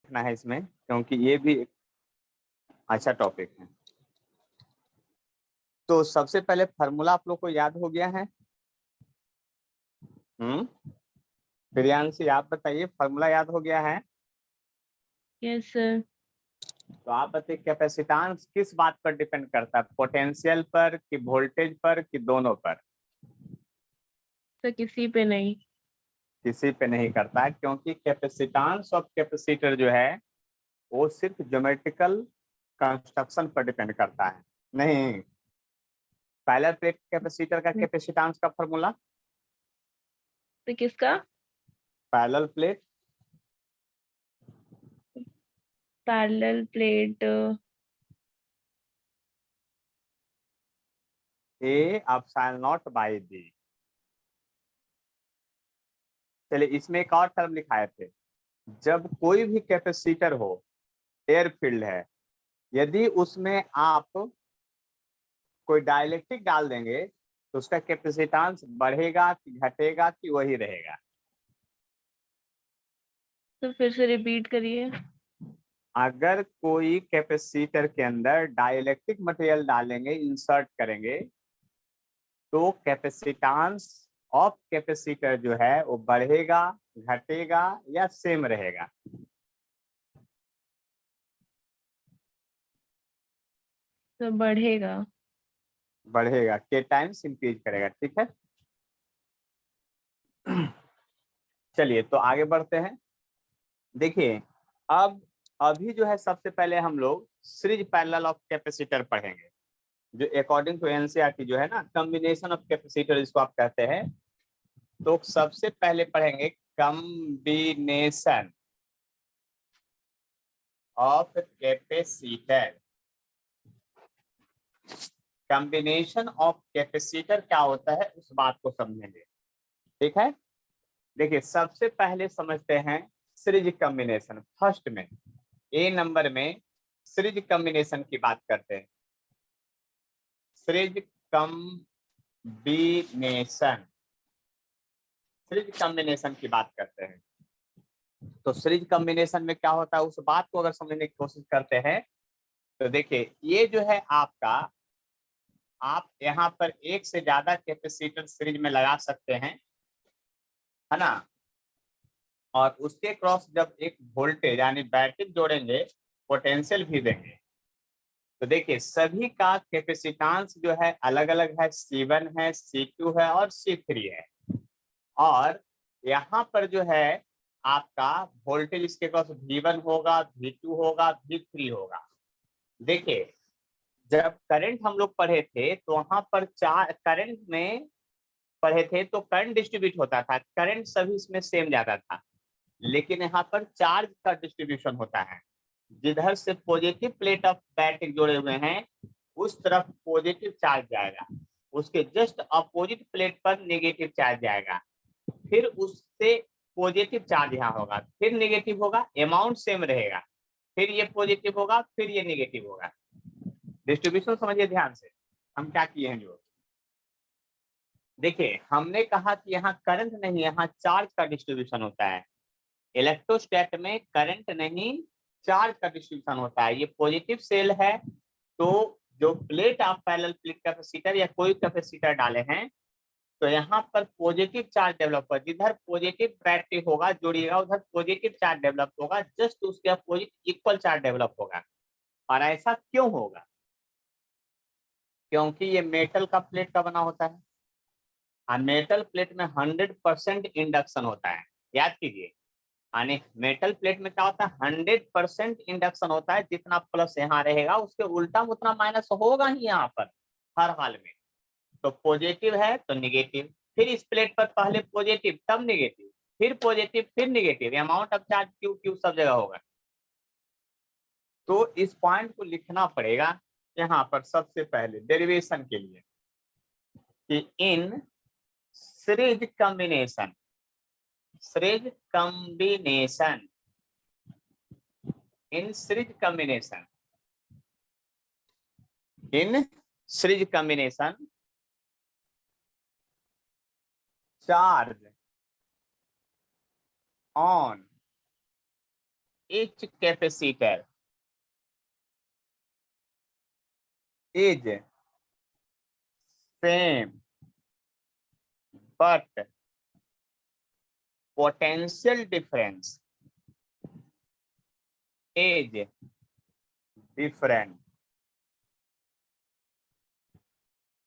लिखना है इसमें, क्योंकि ये भी एक अच्छा टॉपिक है। तो सबसे पहले फार्मूला आप लोग को याद हो गया है। प्रियांशी आप बताइए, फार्मूला याद हो गया है? Yes sir. तो आप बताइए कैपेसिटेंस किस बात पर डिपेंड करता है, पोटेंशियल पर कि वोल्टेज पर कि दोनों पर? सर किसी पे नहीं। किसी पे नहीं करता है, क्योंकि कैपेसिटेंस ऑफ कैपेसिटर जो है वो सिर्फ ज्योमेट्रिकल कंस्ट्रक्शन पर डिपेंड करता है। नहीं, पैरेलल प्लेट कैपेसिटर का कैपेसिटेंस का फार्मूला? तो किसका? Parallel plate parallel plate. A epsilon nought by D. चलिए इसमें एक और टर्म लिखाए थे, जब कोई भी कैपेसिटर हो, एयर फील्ड है, यदि उसमें आप कोई डाइलेक्ट्रिक डाल देंगे तो उसका कैपेसिटेंस बढ़ेगा कि घटेगा कि वही रहेगा? तो फिर से रिपीट करिए। अगर कोई कैपेसिटर के अंदर डाइलेक्ट्रिक मटेरियल डालेंगे, इंसर्ट करेंगे, तो कैपेसिटेंस ऑफ कैपेसिटर जो है वो बढ़ेगा, घटेगा या सेम रहेगा? तो बढ़ेगा। बढ़ेगा, के टाइम्स इंक्रीज करेगा। ठीक है, चलिए तो आगे बढ़ते हैं। देखिए अब अभी जो है सबसे पहले हम लोग सीरीज पैरेलल ऑफ कैपेसिटर पढ़ेंगे, जो अकॉर्डिंग टू एनसीईआरटी जो है ना, कॉम्बिनेशन ऑफ कैपेसिटर इसको आप कहते हैं। तो सबसे पहले पढ़ेंगे combination of capacitor. Combination of capacitor क्या होता है उस बात को समझेंगे। ठीक है, देखिए सबसे पहले समझते हैं सीरीज कॉम्बिनेशन। फर्स्ट में ए नंबर में सीरीज कॉम्बिनेशन की बात करते हैं। सीरीज कॉम्बिनेशन, सीरीज कॉम्बिनेशन की बात करते हैं। तो सीरीज कॉम्बिनेशन में क्या होता है उस बात को अगर समझने की कोशिश करते हैं, तो देखिए ये जो है आपका, आप यहाँ पर एक से ज्यादा कैपेसिटर सीरीज में लगा सकते हैं, है ना, और उसके क्रॉस जब एक वोल्टेज यानी बैटरी जोड़ेंगे, पोटेंशियल भी देंगे। तो देखिए सभी का कैपेसिटेंस जो है अलग अलग है, C1 है, C2 है और C3 है। और यहाँ पर जो है आपका वोल्टेज इसके पास V1 होगा, V2 होगा, V3 होगा। देखिए जब करंट हम लोग पढ़े थे तो वहां पर चार करंट में पढ़े थे, तो करंट डिस्ट्रीब्यूट होता था, करंट सभी इसमें सेम जाता था। लेकिन यहाँ पर चार्ज का डिस्ट्रीब्यूशन होता है, जिधर से पॉजिटिव प्लेट ऑफ बैटरी जोड़े हुए हैं उस तरफ पॉजिटिव चार्ज जाएगा, उसके जस्ट अपोजिट प्लेट पर नेगेटिव चार्ज जाएगा, फिर उससे पॉजिटिव चार्ज यहाँ होगा, फिर नेगेटिव होगा, अमाउंट सेम रहेगा, फिर ये पॉजिटिव होगा, फिर ये नेगेटिव होगा। डिस्ट्रीब्यूशन समझिए ध्यान से, हम क्या किए हैं जो, देखिए हमने कहा कि यहाँ करंट नहीं, यहाँ चार्ज का डिस्ट्रीब्यूशन होता है। इलेक्ट्रोस्टैट में करंट नहीं, चार्ज का डिस्ट्रीब्यूशन होता है। ये पॉजिटिव सेल है, तो जो प्लेट आप पैरेलल प्लेट कैपेसिटर या कोई कैपेसिटर डाले हैं, तो यहाँ पर पॉजिटिव चार्ज डेवलप होगा, जिधर पॉजिटिव बैटरी होगा जोड़िएगा उधर पॉजिटिव चार्ज डेवलप होगा, जस्ट उसके अपोजिट इक्वल चार्ज डेवलप होगा। और ऐसा क्यों होगा? क्योंकि ये मेटल का प्लेट का बना होता है, और मेटल प्लेट में 100% इंडक्शन होता है। याद कीजिए, यानी मेटल प्लेट में क्या होता है, 100% इंडक्शन होता है। जितना प्लस यहाँ रहेगा उसके उल्टा उतना माइनस होगा ही यहाँ पर हर हाल में। तो पॉजिटिव है तो निगेटिव, फिर इस प्लेट पर पहले पॉजिटिव तब निगेटिव, फिर पॉजिटिव फिर negative, amount of charge Q Q सब जगह होगा। तो इस पॉइंट को लिखना पड़ेगा यहाँ पर सबसे पहले डेरिवेशन के लिए, कि in series combination, series combination, in series combination, in series combination charge on each capacitor is same but potential difference is different।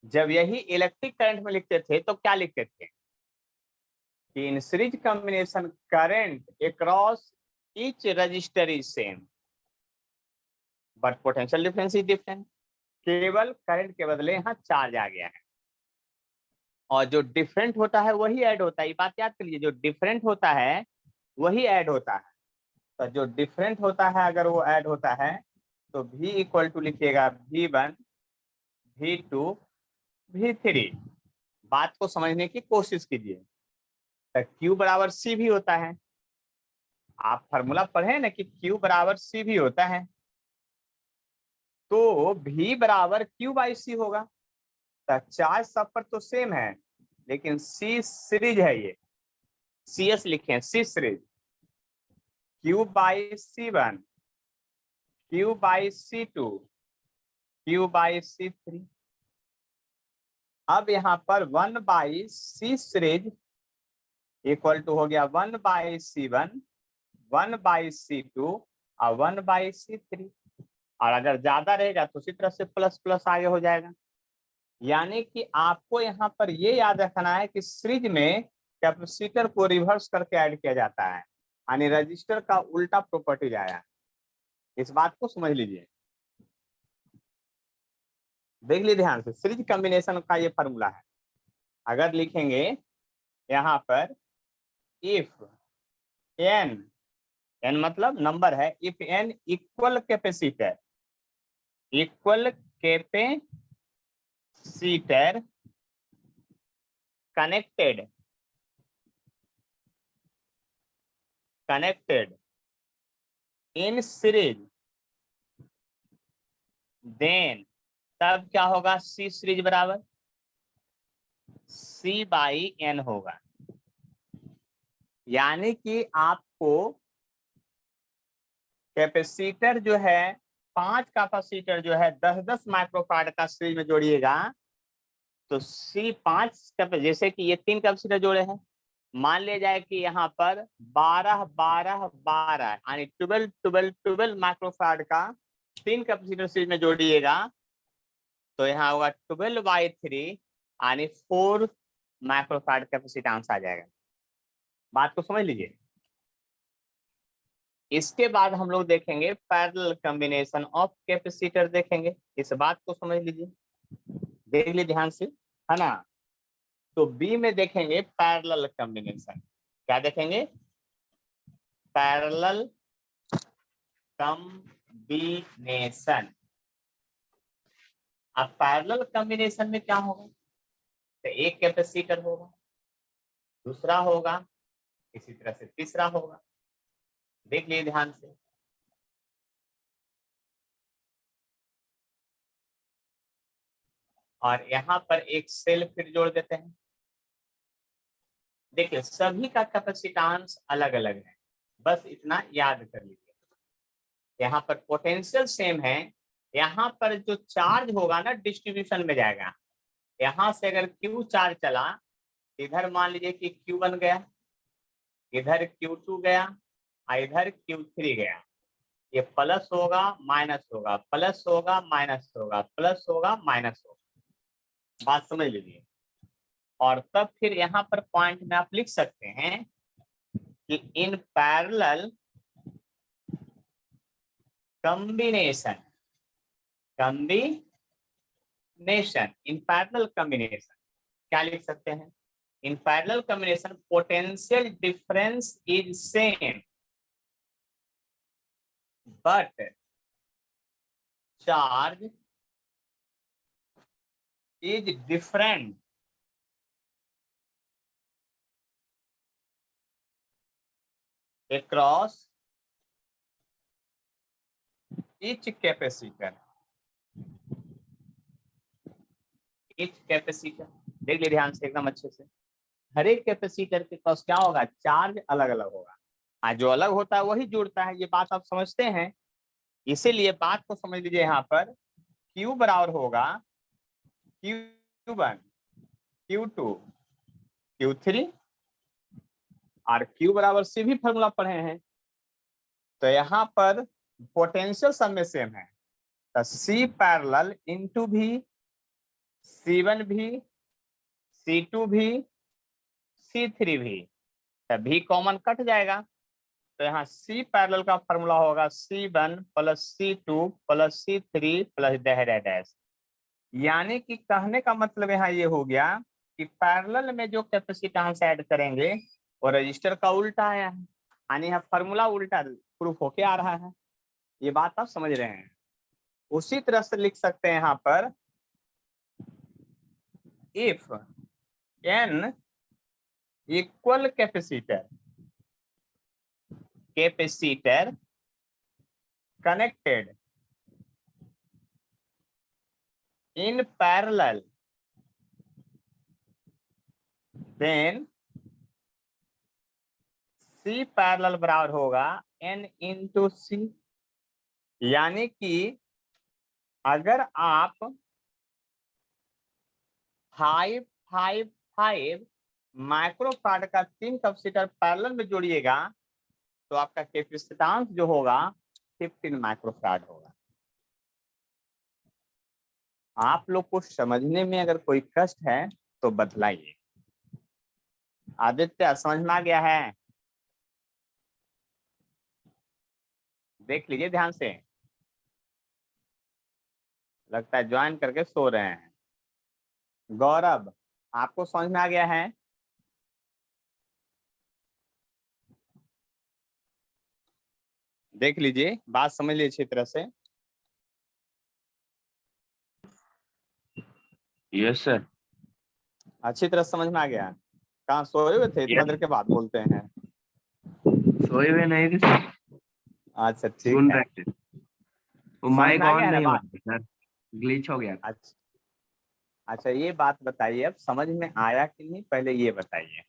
जब यही इलेक्ट्रिक करंट में लिखते थे तो क्या लिखते थे कि in series combination current across each resistor is same but potential difference is different. केवल करंट के बदले यहाँ चार्ज आ गया है और जो डिफरेंट होता है वही ऐड होता है। ये बात याद कर लीजिए, जो डिफरेंट होता है वही ऐड होता है। तो जो डिफरेंट होता है अगर वो ऐड होता है तो V इक्वल टू लिखिएगा V1 V2 V3। बात को समझने की कोशिश कीजिए। तो Q बराबर C भी होता है, आप फॉर्मूला पढ़े ना कि Q बराबर C भी होता है, तो V बराबर Q बाई C होगा। तो चार्ज सब पर तो सेम है लेकिन C सीरीज है, ये CS लिखे C series. Q by C1 Q by C2 Q by C3। अब यहाँ पर 1 by C series equal to हो गया 1 बाई C1 1 बाई C2 और 1 बाई C3। और अगर ज्यादा रहेगा तो उसी तरह से प्लस प्लस आगे हो जाएगा। यानी कि आपको यहाँ पर ये याद रखना है कि सीरीज में कैपेसिटर को रिवर्स करके ऐड किया जाता है, यानी रजिस्टर का उल्टा प्रॉपर्टीज आया है। इस बात को समझ लीजिए, देख लीजिए ध्यान से। सीरीज कॉम्बिनेशन का ये फॉर्मूला है। अगर लिखेंगे यहाँ पर इफ n, n मतलब नंबर है, if n equal capacitor connected in series then तब क्या होगा, C सीरीज बराबर C बाई N होगा। यानी कि आपको कैपेसिटर जो है 5 कैपेसिटर जो है 10-10 माइक्रोफारड का सीरीज में जोड़िएगा तो C5 जैसे कि ये 3 कैपेसिटर जोड़े हैं, मान लिया जाए कि यहाँ पर 12-12-12 यानी 12-12-12 माइक्रोफारड का 3 कैपेसिटर सीरीज में जोड़िएगा तो यहाँ होगा 12/3 यानी 4 माइक्रोफारड कैपेसिटेंस आ जाएगा। बात को समझ लीजिए। इसके बाद हम लोग देखेंगे पैरेलल कॉम्बिनेशन ऑफ कैपेसिटर देखेंगे। इस बात को समझ लीजिए, देख लीजिए ध्यान से, है ना। तो बी में देखेंगे पैरेलल कॉम्बिनेशन। क्या देखेंगे, पैरेलल कॉम्बिनेशन। अब पैरेलल कॉम्बिनेशन में क्या होगा, तो एक कैपेसिटर होगा, दूसरा होगा, इसी तरह से तीसरा होगा। देख लीजिए ध्यान से। और यहाँ पर एक सेल फिर जोड़ देते हैं। देखिए सभी का कैपेसिटेंस अलग अलग है, बस इतना याद कर लीजिए। यहाँ पर पोटेंशियल सेम है, यहाँ पर जो चार्ज होगा ना डिस्ट्रीब्यूशन में जाएगा। यहाँ से अगर Q चार्ज चला, इधर मान लीजिए कि Q1 गया, इधर Q2 गया और इधर Q3 गया। ये प्लस होगा माइनस होगा, प्लस होगा माइनस होगा, प्लस होगा माइनस होगा। बात समझ लीजिए। और तब फिर यहाँ पर पॉइंट में आप लिख सकते हैं कि in parallel combination in parallel combination क्या लिख सकते हैं, in parallel combination potential difference is same but charge is different across each capacitor। देख लीजिए ध्यान से एकदम अच्छे से। हर एक कैपेसिटर के पास क्या होगा, चार्ज अलग अलग होगा। जो अलग होता है वही जुड़ता है, ये बात आप समझते हैं। इसीलिए बात को समझ लीजिए, यहाँ पर Q बराबर होगा Q1 Q2 Q3 और Q बराबर C भी फॉर्मूला पढ़े हैं, तो यहाँ पर पोटेंशियल सब में सेम है, तो C पैरेलल इंटू भी C1 भी C2 भी C3 भी, भी कॉमन कट जाएगा, तो यहाँ C पैरेलल का फॉर्मूला होगा C1 plus C2 plus C3 plus dash. यानी कि कहने का मतलब यहाँ ये हो गया कि पैरेलल में जो कैपेसिटेंस ऐड करेंगे वो रजिस्टर का उल्टा आया है, यानी यहाँ फॉर्मूला उल्टा प्रूफ होके आ रहा है। ये बात आप समझ रहे हैं। उसी तरह से लिख सकते हैं यहाँ पर, if n equal capacitor connected in parallel, then C parallel बराबर होगा n इंटू C। यानी कि अगर आप 555 माइक्रोफारड का 3 कैपेसिटर पैरेलल में जोड़िएगा तो आपका कैपेसिटेंस जो होगा 15 माइक्रोफारड होगा। आप लोग को समझने में अगर कोई कष्ट है तो बतलाइए। आदित्य समझ में आ गया है? देख लीजिए ध्यान से, लगता है ज्वाइन करके सो रहे हैं। गौरव आपको समझ में आ गया है? देख लीजिए, बात समझ लीजिए अच्छी तरह से। Yes sir. अच्छी तरह समझ में आ गया? कहाँ सोए हुए थे? इतना देर के बाद बोलते हैं। सोए हुए नहीं थे सर, अच्छा ठीक सुन है। रहे थे। वो समझ माइक में आ ऑन गया है ना नहीं हो बात? रहा सर, ग्लिच हो गया। अच्छा अच्छा, ये बात बताइए, अब समझ में आया कि नहीं पहले ये बताइए।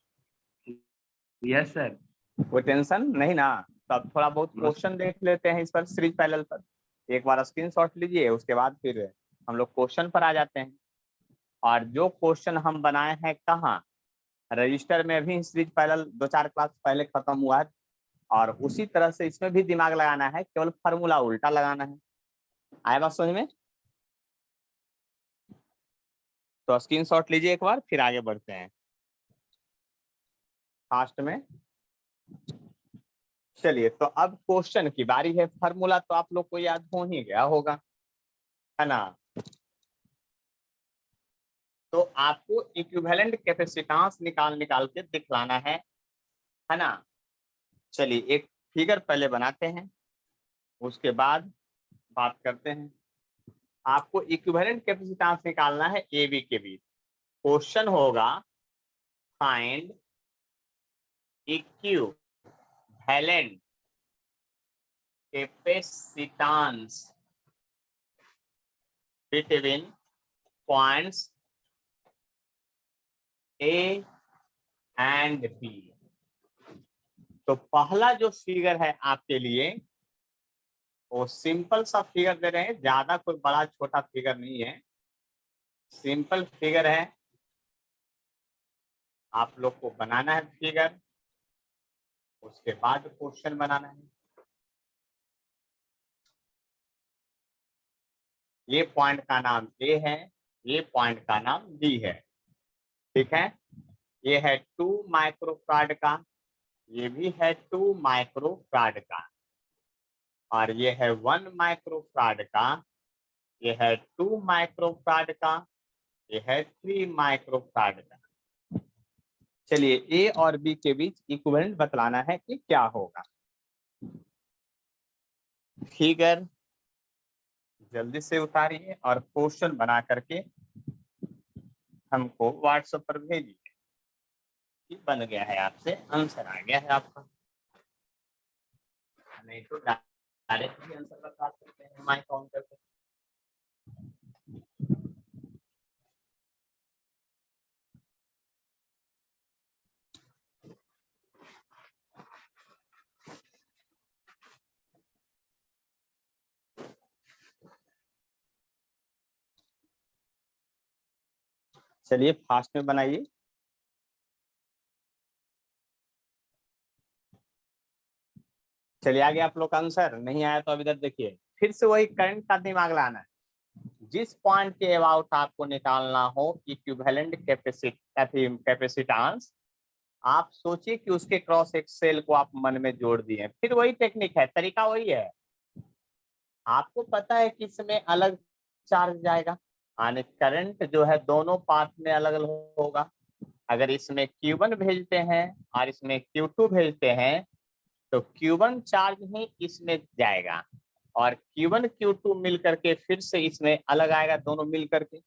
Yes sir. कोई टेंशन नहीं ना? तो अब थोड़ा बहुत नो क्वेश्चन देख लेते हैं इस पर, सीरीज पैरेलल पर। एक बार स्क्रीनशॉट लीजिए, उसके बाद फिर हम लोग क्वेश्चन पर आ जाते हैं। और जो क्वेश्चन हम बनाए हैं कहाँ, रजिस्टर में भी सीरीज पैरेलल 2-4 क्लास पहले खत्म हुआ है, और उसी तरह से इसमें भी दिमाग लगाना है, केवल फार्मूला उल्टा लगाना है। आया बात समझ में? तो स्क्रीनशॉट लीजिए एक बार, फिर आगे बढ़ते हैं फास्ट में। चलिए, तो अब क्वेश्चन की बारी है। फार्मूला तो आप लोग को याद हो ही गया होगा, है ना? तो आपको इक्विवेलेंट कैपेसिटेंस निकाल के दिखलाना है ना? चलिए एक फिगर पहले बनाते हैं, उसके बाद बात करते हैं। आपको इक्विवेलेंट कैपेसिटेंस निकालना है ए बी के बीच। क्वेश्चन होगा find equivalent capacitance between points A and B. तो पहला जो फिगर है आपके लिए वो सिंपल सा फिगर दे रहे हैं, ज्यादा कोई बड़ा छोटा फिगर नहीं है, सिंपल फिगर है। आप लोग को बनाना है फिगर, उसके बाद क्वेश्चन बनाना है। ये पॉइंट का नाम ए है, ये पॉइंट का नाम बी है, ठीक है? ये है 2 माइक्रोफारड का, ये भी है 2 माइक्रोफारड का, और ये है 1 माइक्रोफारड का, ये है 2 माइक्रोफारड का, ये है 3 माइक्रोफारड का। चलिए ए और बी के बीच इक्विवेलेंट बतलाना है कि क्या होगा। फिगर जल्दी से उतारिए और क्वेश्चन बना करके हमको व्हाट्सएप पर भेजिए कि बन गया है, आपसे आंसर आ गया है आपका। नहीं तो डायरेक्ट भी आंसर बता सकते हैं माइक ऑन करके। चलिए फास्ट में बनाइए। चलिए आगे आप लोग का आंसर नहीं आया तो अब इधर देखिए, फिर से वही करंट का दिमाग लाना है। जिस पॉइंट के अबाउट आपको निकालना हो इक्विवेलेंट कैपेसिटेंस, आप सोचिए कि उसके क्रॉस एक सेल को आप मन में जोड़ दिए, फिर वही टेक्निक है, तरीका वही है। आपको पता है कि इसमें अलग चार्ज जाएगा, यानी करंट जो है दोनों पाथ में अलग अलग होगा। अगर इसमें Q1 भेजते हैं और इसमें Q2 भेजते हैं तो Q1 चार्ज ही इसमें जाएगा और Q1 Q2 मिल करके फिर से इसमें अलग आएगा, दोनों मिल करके।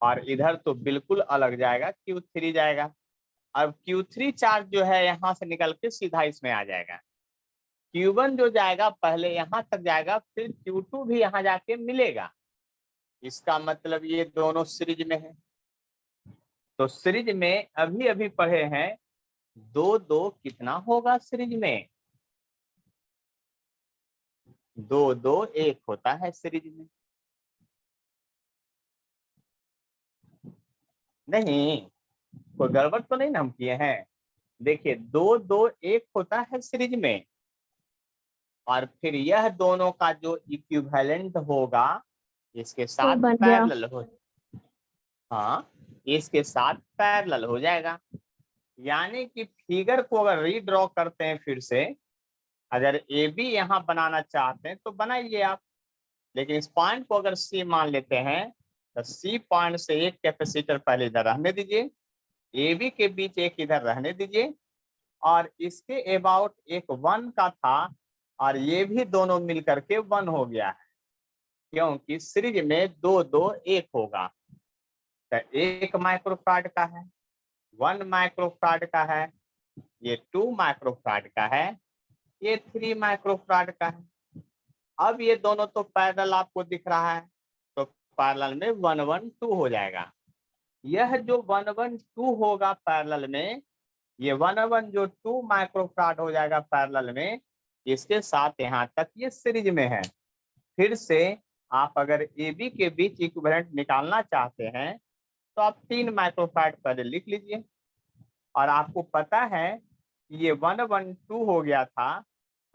और इधर तो बिल्कुल अलग जाएगा, Q3 जाएगा। अब Q3 चार्ज जो है यहाँ से निकल के सीधा इसमें आ जाएगा। Q1 जो जाएगा पहले यहाँ तक जाएगा, फिर Q2 भी यहाँ जाके मिलेगा। इसका मतलब ये दोनों सीरीज में है। तो सीरीज में अभी अभी पढ़े हैं, 2-2 कितना होगा सीरीज में? 2-2 1 होता है सीरीज में। नहीं, कोई गड़बड़ तो नहीं ना हम किए हैं? देखिए 2-2 1 होता है सीरीज में, और फिर यह दोनों का जो इक्विवेलेंट होगा इसके साथ बन गया। पैरेलल हो, हाँ इसके साथ पैरेलल हो जाएगा। यानी कि फिगर को अगर रीड्रॉ करते हैं फिर से, अगर ए बी यहाँ बनाना चाहते हैं तो बनाइए आप, लेकिन इस पॉइंट को अगर सी मान लेते हैं तो सी पॉइंट से एक कैपेसिटर पहले इधर रहने दीजिए, ए बी के बीच एक इधर रहने दीजिए, और इसके अबाउट एक 1 का था और ये भी दोनों मिल करके 1 हो गया है, क्योंकि सीरीज में 2-2 1 होगा। तो 1 माइक्रोफारड का है, 1 माइक्रोफारड का है, ये 2 माइक्रोफारड का है, ये 3 माइक्रोफारड का है। अब ये दोनों तो पैरेलल आपको दिख रहा है, तो पैरेलल में 1-1-2 हो जाएगा। यह जो 1-1-2 होगा पैरेलल में, ये 1-1 जो 2 माइक्रोफारड हो जाएगा पैरेलल में, इसके साथ यहाँ तक ये सीरीज में है। फिर से आप अगर ए बी के बीच इक्विवेलेंट निकालना चाहते हैं तो आप 3 माइक्रोफारड पहले लिख लीजिए, और आपको पता है कि ये 1-1-2 हो गया था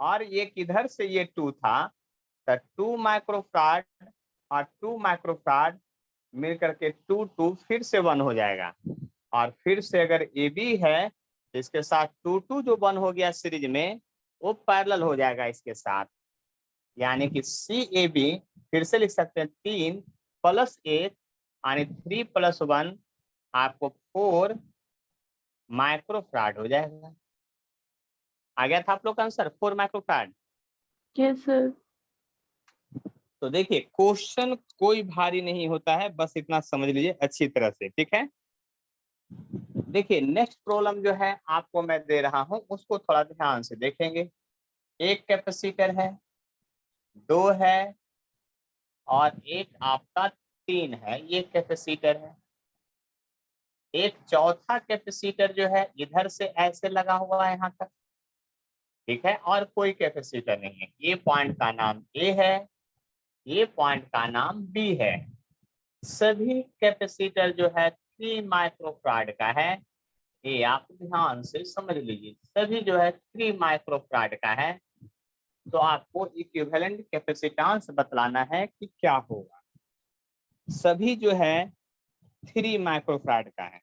और ये किधर से ये 2 था, तो 2 माइक्रोफारड और 2 माइक्रोफारड मिल करके 2-2 फिर से 1 हो जाएगा। और फिर से अगर ए बी है तो इसके साथ 2-2 जो 1 हो गया सीरीज में, वो पैरेलल हो जाएगा इसके साथ। यानी कि सी ए बी फिर से लिख सकते हैं 3 + 1 यानी 3 + 1 आपको 4 माइक्रोफारड हो जाएगा। आ गया था आप लोग का आंसर 4 माइक्रोफारड। Yes sir. तो देखिए क्वेश्चन कोई भारी नहीं होता है, बस इतना समझ लीजिए अच्छी तरह से, ठीक है। देखिए नेक्स्ट प्रॉब्लम जो है आपको मैं दे रहा हूं उसको थोड़ा ध्यान से देखेंगे। एक कैपेसिटर है, 2 है और एक आपका 3 है, ये कैपेसिटर है। एक चौथा कैपेसिटर जो है इधर से ऐसे लगा हुआ है यहाँ तक, ठीक है, और कोई कैपेसिटर नहीं है। ये पॉइंट का नाम ए है, ये पॉइंट का नाम बी है। सभी कैपेसिटर जो है 3 माइक्रोफारड का है, ये आप ध्यान से समझ लीजिए, सभी जो है 3 माइक्रोफारड का है। तो आपको इक्विवेलेंट कैपेसिटेंस बतलाना है कि क्या होगा। सभी जो है 3 माइक्रोफारड का है।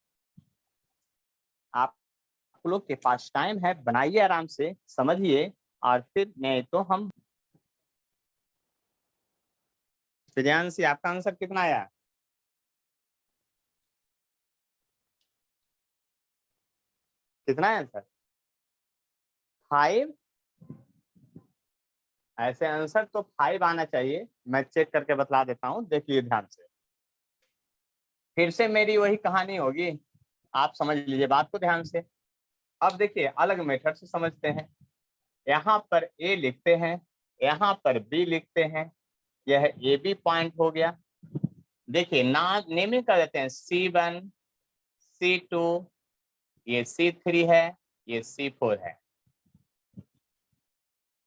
आप लोग के पास टाइम है, बनाइए आराम से, समझिए, और फिर नहीं तो हम प्रियांशी आपका आंसर कितना आया? कितना है आंसर? 5। ऐसे आंसर तो 5 आना चाहिए, मैं चेक करके बतला देता हूँ, देखिए ध्यान से। फिर से मेरी वही कहानी होगी, आप समझ लीजिए बात को ध्यान से। अब देखिए अलग मेथड से समझते हैं। यहाँ पर ए लिखते हैं, यहाँ पर बी लिखते हैं, यह ए बी पॉइंट हो गया। देखिए ना नेमिंग कर देते हैं, C1 C2, ये C3 है, ये C4 है।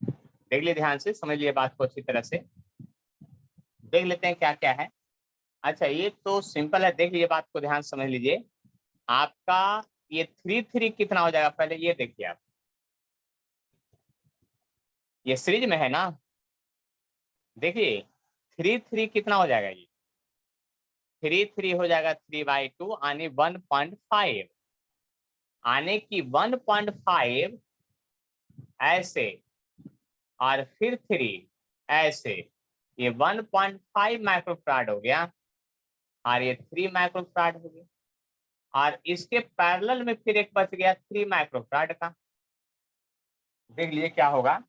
देख लीजिए ध्यान से, समझ लिए बात को अच्छी तरह से। देख लेते हैं क्या क्या है। अच्छा ये तो सिंपल है, देख लीजिए बात को ध्यान से समझ लीजिए। आपका ये 3 कितना हो जाएगा, पहले ये देखिए आप, ये सीरीज में है ना, देखिए 3 कितना हो जाएगा, ये 3 हो जाएगा 3/2 यानी 1.5, आने की 1.5 ऐसे और फिर 3 ऐसे, ये 1.5 माइक्रोफैराड हो गया और ये 3 माइक्रोफैराड हो गया, और इसके पैरेलल में फिर एक बच गया 3 माइक्रोफैराड का। देख लीजिए क्या होगा,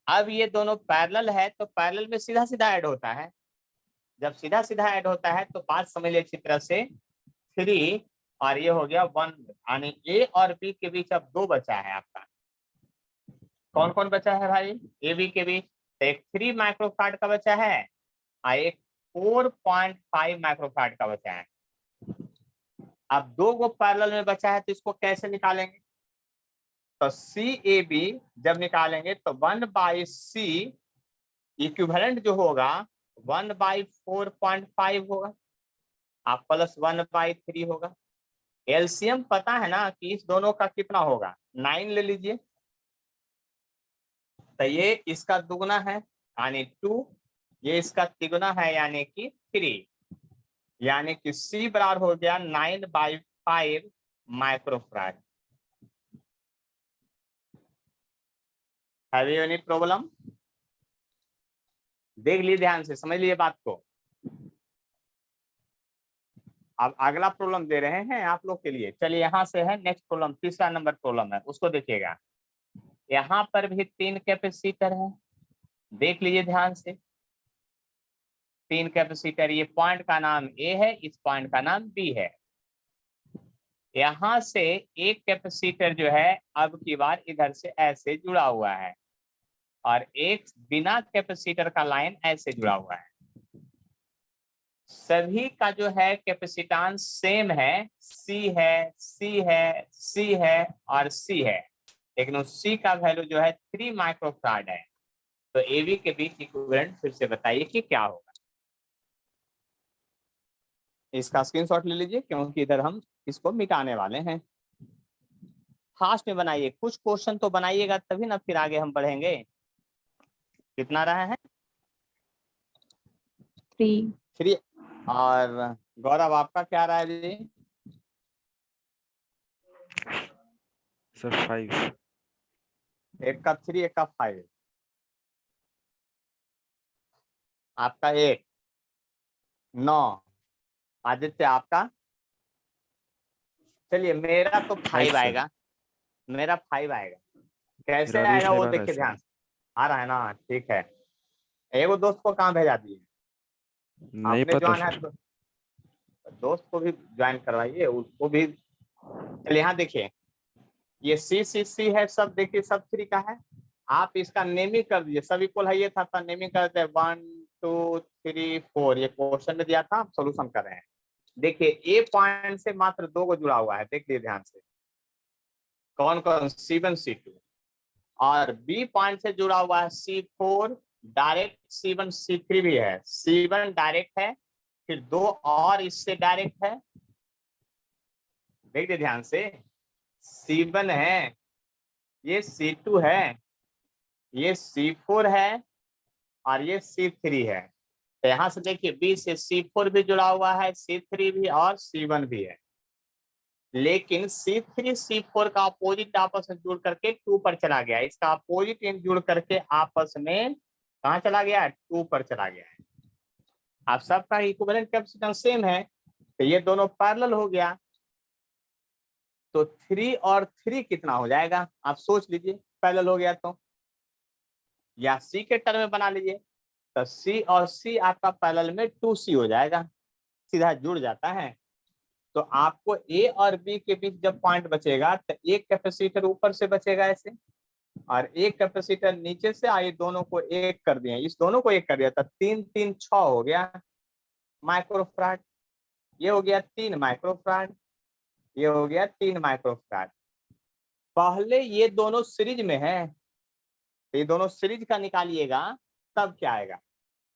अब ये दोनों पैरेलल है तो पैरेलल में सीधा सीधा ऐड होता है, जब सीधा सीधा ऐड होता है तो बात समझ लीजिए अच्छी तरह से, 3 और ये हो गया 1, यानी ए और बी के बीच अब 2 बचा है आपका। कौन कौन बचा है भाई, ए बी के बीच, तो एक 3 माइक्रोफैराड का बचा है और एक 4.5 माइक्रोफैराड का बचा है। अब 2 गो पैरेलल में बचा है तो इसको कैसे निकालेंगे, तो सी ए बी जब निकालेंगे तो 1/c इक्विवेलेंट जो होगा 1/4.5 होगा, आप प्लस 1/3 होगा। एलसीएम पता है ना कि इस दोनों का कितना होगा, 9 ले लीजिए, तो ये इसका दुगुना है यानी 2, ये इसका तिगुना है यानी कि 3, यानी कि C बराबर हो गया 9/5 microfarad. Have you any problem, देख लीजिए ध्यान से समझ लीजिए बात को। अब अगला प्रॉब्लम दे रहे हैं आप लोग के लिए, चलिए यहाँ से है नेक्स्ट प्रॉब्लम, तीसरा नंबर प्रॉब्लम है, उसको देखिएगा। यहाँ पर भी 3 कैपेसिटर है, देख लीजिए ध्यान से, 3 कैपेसिटर, ये पॉइंट का नाम ए है, इस पॉइंट का नाम बी है। यहाँ से एक कैपेसिटर जो है अब की बार इधर से ऐसे जुड़ा हुआ है और एक बिना कैपेसिटर का लाइन ऐसे जुड़ा हुआ है। सभी का जो है कैपेसिटेंस सेम है, सी है, सी है, सी है और सी है, लेकिन उस सी का वैल्यू जो है 3 माइक्रोफैराड है। तो एबी के बीच इक्विवेलेंट फिर से बताइए कि क्या होगा। इसका स्क्रीनशॉट ले लीजिए क्योंकि इधर हम इसको मिटाने वाले हैं। फास्ट में बनाइए, कुछ क्वेश्चन तो बनाइएगा तभी ना फिर आगे हम बढ़ेंगे। कितना रहा है, 3। और गौरव आपका क्या रहा है जी, सर 5। एक का 3 एक का 5, आपका 1 9, आदित्य आपका, चलिए मेरा तो 5 आएगा, मेरा 5 आएगा, कैसे मेरा भी आएगा 5 वो आ रहा है देखिए सर। ध्यान से, आ रहा है ना, ठीक है। एगो दोस्त को कहाँ भेजा दिए, नहीं आपने पता ज्वाइन है सर। तो दोस्त को भी ज्वाइन करवाइए, उसको भी। चलिए यहाँ देखिए, ये सी है, सब देखिए सब 3 का है, आप इसका नेमिंग कर दीजिए, सब इक्वल है ये था, नेमिंग कर देते 1 2 3 4, ये क्वेश्चन में दिया था, हम सोल्यूशन कर रहे हैं। देखिए ए पॉइंट से मात्र 2 को जुड़ा हुआ है, देख लीजिए ध्यान से, कौन कौन, C1 C2, और बी पॉइंट से जुड़ा हुआ है C4 डायरेक्ट, C1 C3 भी है, C1 डायरेक्ट है, फिर 2 और इससे डायरेक्ट है, देखिए ध्यान से, C1 है, ये C2 है, ये C4 है और ये C3 है। तो यहाँ से देखिए B से C4 भी जुड़ा हुआ है, C3 भी और C1 भी है, लेकिन C3 C4 का अपोजिट आपस में जुड़ करके 2 पर चला गया, इसका अपोजिट एंड जुड़ करके आपस में कहाँ चला गया, 2 पर चला गया है। आप सबका इक्विवेलेंट कैपेसिटेंस सेम है तो ये दोनों पैरेलल हो गया, तो 3 और 3 कितना हो जाएगा, आप सोच लीजिए, पैरेलल हो गया तो, या C के टर्म में बना लीजिए, तो C और C आपका पैरेलल में 2C हो जाएगा, सीधा जुड़ जाता है। तो आपको A और B के बीच जब पॉइंट बचेगा तो एक कैपेसिटर ऊपर से बचेगा ऐसे और एक कैपेसिटर नीचे से, आइए दोनों को एक कर दिए, इस दोनों को एक कर दिया तो 3 3 6 हो गया माइक्रोफैराड, ये हो गया 3 माइक्रोफैराड, ये हो गया 3 माइक्रोफैराड। पहले ये दोनों सीरीज में है, तो ये दोनों सीरीज का निकालिएगा तब क्या आएगा,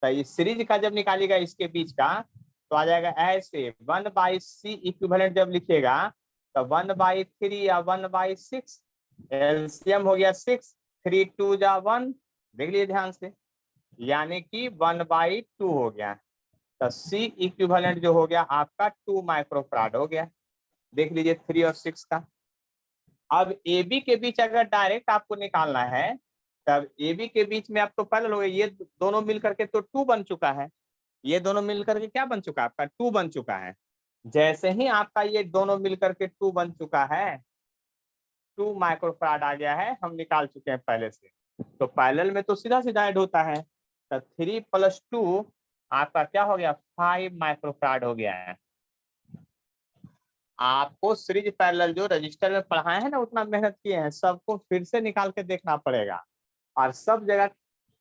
तो ये सीरीज का जब निकालिएगा इसके बीच का, तो आ जाएगा ऐसे 1/c इक्विवेलेंट जब लिखिएगा तो 1/3 या 1/6, एलसीएम हो गया 6, 3 2 जा 1, देख लीजिए ध्यान से, यानी कि 1/2 हो गया। तो C इक्विवेलेंट जो हो गया आपका 2 माइक्रोफराड हो गया, देख लीजिए 3 और 6 का। अब AB के बीच अगर डायरेक्ट आपको निकालना है तब AB के बीच में आप तो पहले लोगे, ये दोनों मिल करके तो 2 बन चुका है, ये दोनों मिल करके क्या बन चुका है आपका 2 बन चुका है। जैसे ही आपका ये दोनों मिल करके 2 बन चुका है, 2 माइक्रोफराड आ गया है, हम निकाल चुके हैं पहले से, तो पैरेलल में तो सीधा सीधा ऐड होता है, तो 3 + 2 आपका क्या हो गया 5 माइक्रोफराड हो गया है। आपको सीरीज पैरेलल जो रजिस्टर में पढ़ाए हैं ना, उतना मेहनत किए हैं, सबको फिर से निकाल के देखना पड़ेगा, और सब जगह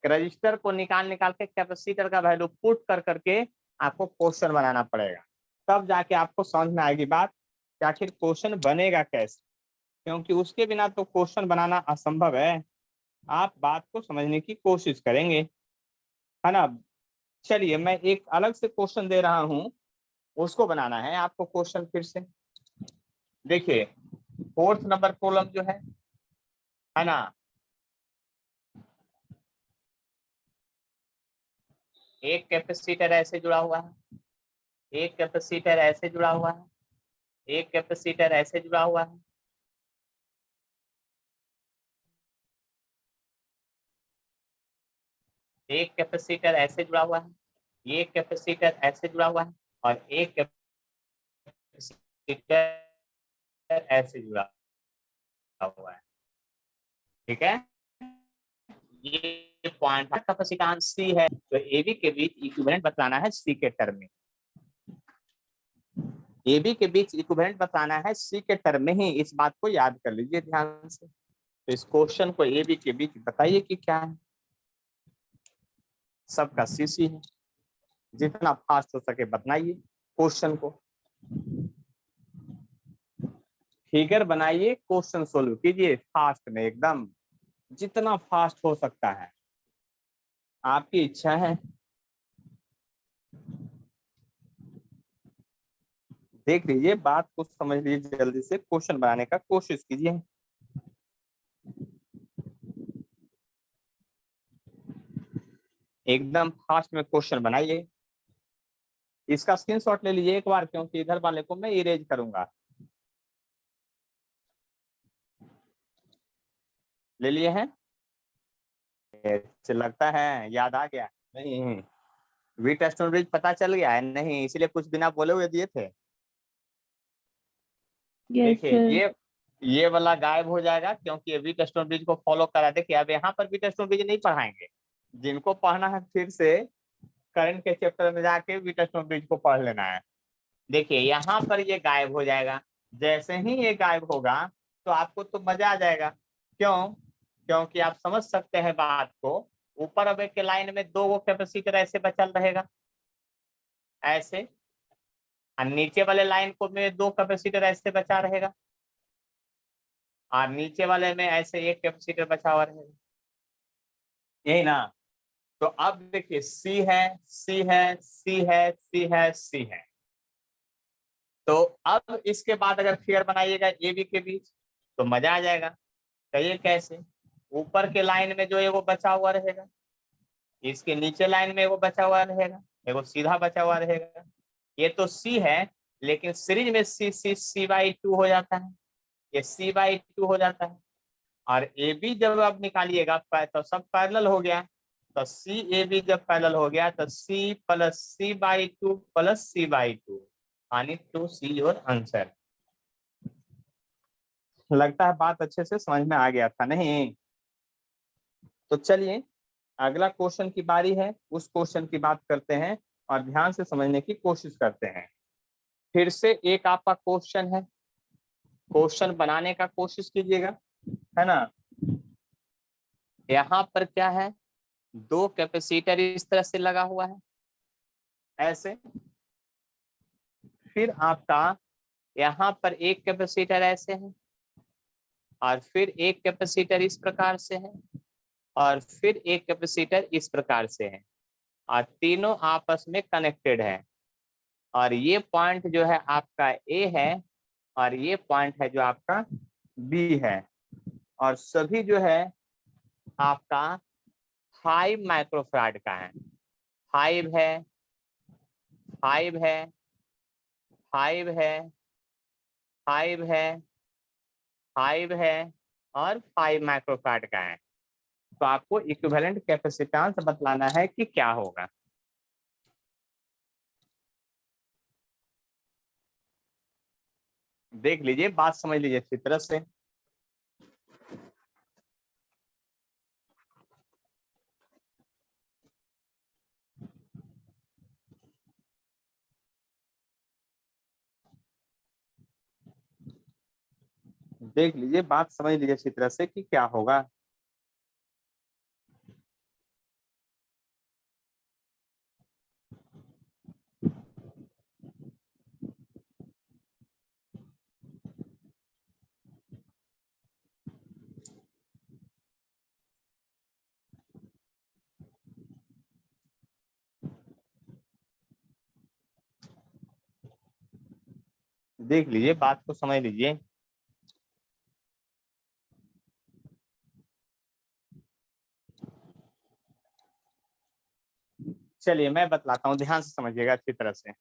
रजिस्टर को निकाल के कैपेसिटर का वैल्यू पुट कर करके आपको क्वेश्चन बनाना पड़ेगा, तब जाके आपको समझ में आएगी बात कि आखिर क्वेश्चन बनेगा कैसे, क्योंकि उसके बिना तो क्वेश्चन बनाना असंभव है। आप बात को समझने की कोशिश करेंगे, है ना। चलिए मैं एक अलग से क्वेश्चन दे रहा हूं, उसको बनाना है आपको क्वेश्चन फिर से। देखिए 4th नंबर कॉलम जो है ना, एक कैपेसिटर ऐसे जुड़ा हुआ है, एक कैपेसिटर ऐसे जुड़ा हुआ है, एक कैपेसिटर ऐसे जुड़ा हुआ है, एक कैपेसिटर ऐसे जुड़ा हुआ है, एक कैपेसिटर ऐसे जुड़ा हुआ है, और एक कैपेसिटर ऐसे जुड़ा हुआ है, ठीक है। ये पॉइंट कैपेसिटेंस सी है, तो AB के बीच इक्विवेलेंट बताना है C के टर्म में, AB के बीच इक्विवेलेंट बताना है C के टर्म में ही, इस बात को याद कर लीजिए ध्यान से। तो इस क्वेश्चन को AB के बीच बताइए कि क्या है, सबका CC है, जितना फास्ट हो सके बताइए क्वेश्चन को, फिगर बनाइए, क्वेश्चन सोल्व कीजिए फास्ट में एकदम, जितना फास्ट हो सकता है, आपकी इच्छा है। देख लीजिए, बात को समझ लीजिए, जल्दी से क्वेश्चन बनाने का कोशिश कीजिए। एकदम फास्ट में क्वेश्चन बनाइए, इसका स्क्रीनशॉट ले लीजिए एक बार, क्योंकि इधर वाले को मैं इरेज करूंगा। ले लिए हैं, लगता है याद आ गया, नहीं वीटस्टोन ब्रिज पता चल गया है, नहीं इसलिए कुछ बिना बोले हुए दिए थे। यस देखिए सर। ये वाला गायब हो जाएगा, क्योंकि ये वीटस्टोन ब्रिज को फॉलो करा। देखिए अब यहाँ पर वीटस्टोन ब्रिज नहीं पढ़ाएंगे, जिनको पढ़ना है फिर से करंट के चैप्टर में जाके वीटस्टोन ब्रिज को पढ़ लेना है। देखिए यहाँ पर ये गायब हो जाएगा, जैसे ही ये गायब होगा तो आपको तो मजा आ जाएगा। क्यों? क्योंकि आप समझ सकते हैं बात को, ऊपर अब एक लाइन में 2 कैपेसिटर ऐसे बचल रहेगा ऐसे, और नीचे वाले लाइन को में 2 कैपेसिटर ऐसे बचा रहेगा, और नीचे वाले में ऐसे 1 कैपेसिटर बचा हुआ रहेगा, यही ना। तो अब देखिए C है, C है, C है, C है, C है, तो अब इसके बाद अगर फिगर बनाइएगा AB के बीच तो मजा आ जाएगा। कहिए कैसे? ऊपर के लाइन में जो है वो बचा हुआ रहेगा, इसके नीचे लाइन में वो बचा हुआ रहेगा, वो सीधा बचा हुआ रहेगा। ये तो C है, लेकिन सीरीज में C/2 हो जाता है, ये C/2 हो जाता है, और AB जब आप निकालिएगा तो सब पैरेलल हो गया, तो CAB जब पैरेलल हो गया तो C + C/2 + C/2, यानी 2C योर आंसर। लगता है बात अच्छे से समझ में आ गया था, नहीं? तो चलिए अगला क्वेश्चन की बारी है, उस क्वेश्चन की बात करते हैं और ध्यान से समझने की कोशिश करते हैं। फिर से एक आपका क्वेश्चन है, क्वेश्चन बनाने का कोशिश कीजिएगा, है ना। यहाँ पर क्या है, 2 कैपेसिटर इस तरह से लगा हुआ है ऐसे, फिर आपका यहाँ पर 1 कैपेसिटर ऐसे है, और फिर 1 कैपेसिटर इस प्रकार से है, और फिर 1 कैपेसिटर इस प्रकार से है, और तीनों आपस में कनेक्टेड है। और ये पॉइंट जो है आपका ए है और ये पॉइंट है जो आपका बी है, और सभी जो है आपका 5 माइक्रोफैराड का है। 5 है, 5 है, 5 है, 5 है, 5 है और 5 माइक्रोफैराड का है। तो आपको इक्विवेलेंट कैपेसिटेंस बतलाना है कि क्या होगा। देख लीजिए, बात समझ लीजिए अच्छी तरह से। देख लीजिए, बात समझ लीजिए अच्छी तरह से कि क्या होगा। देख लीजिए, बात को समझ लीजिए। चलिए मैं बतलाता हूँ, ध्यान से समझिएगा अच्छी तरह से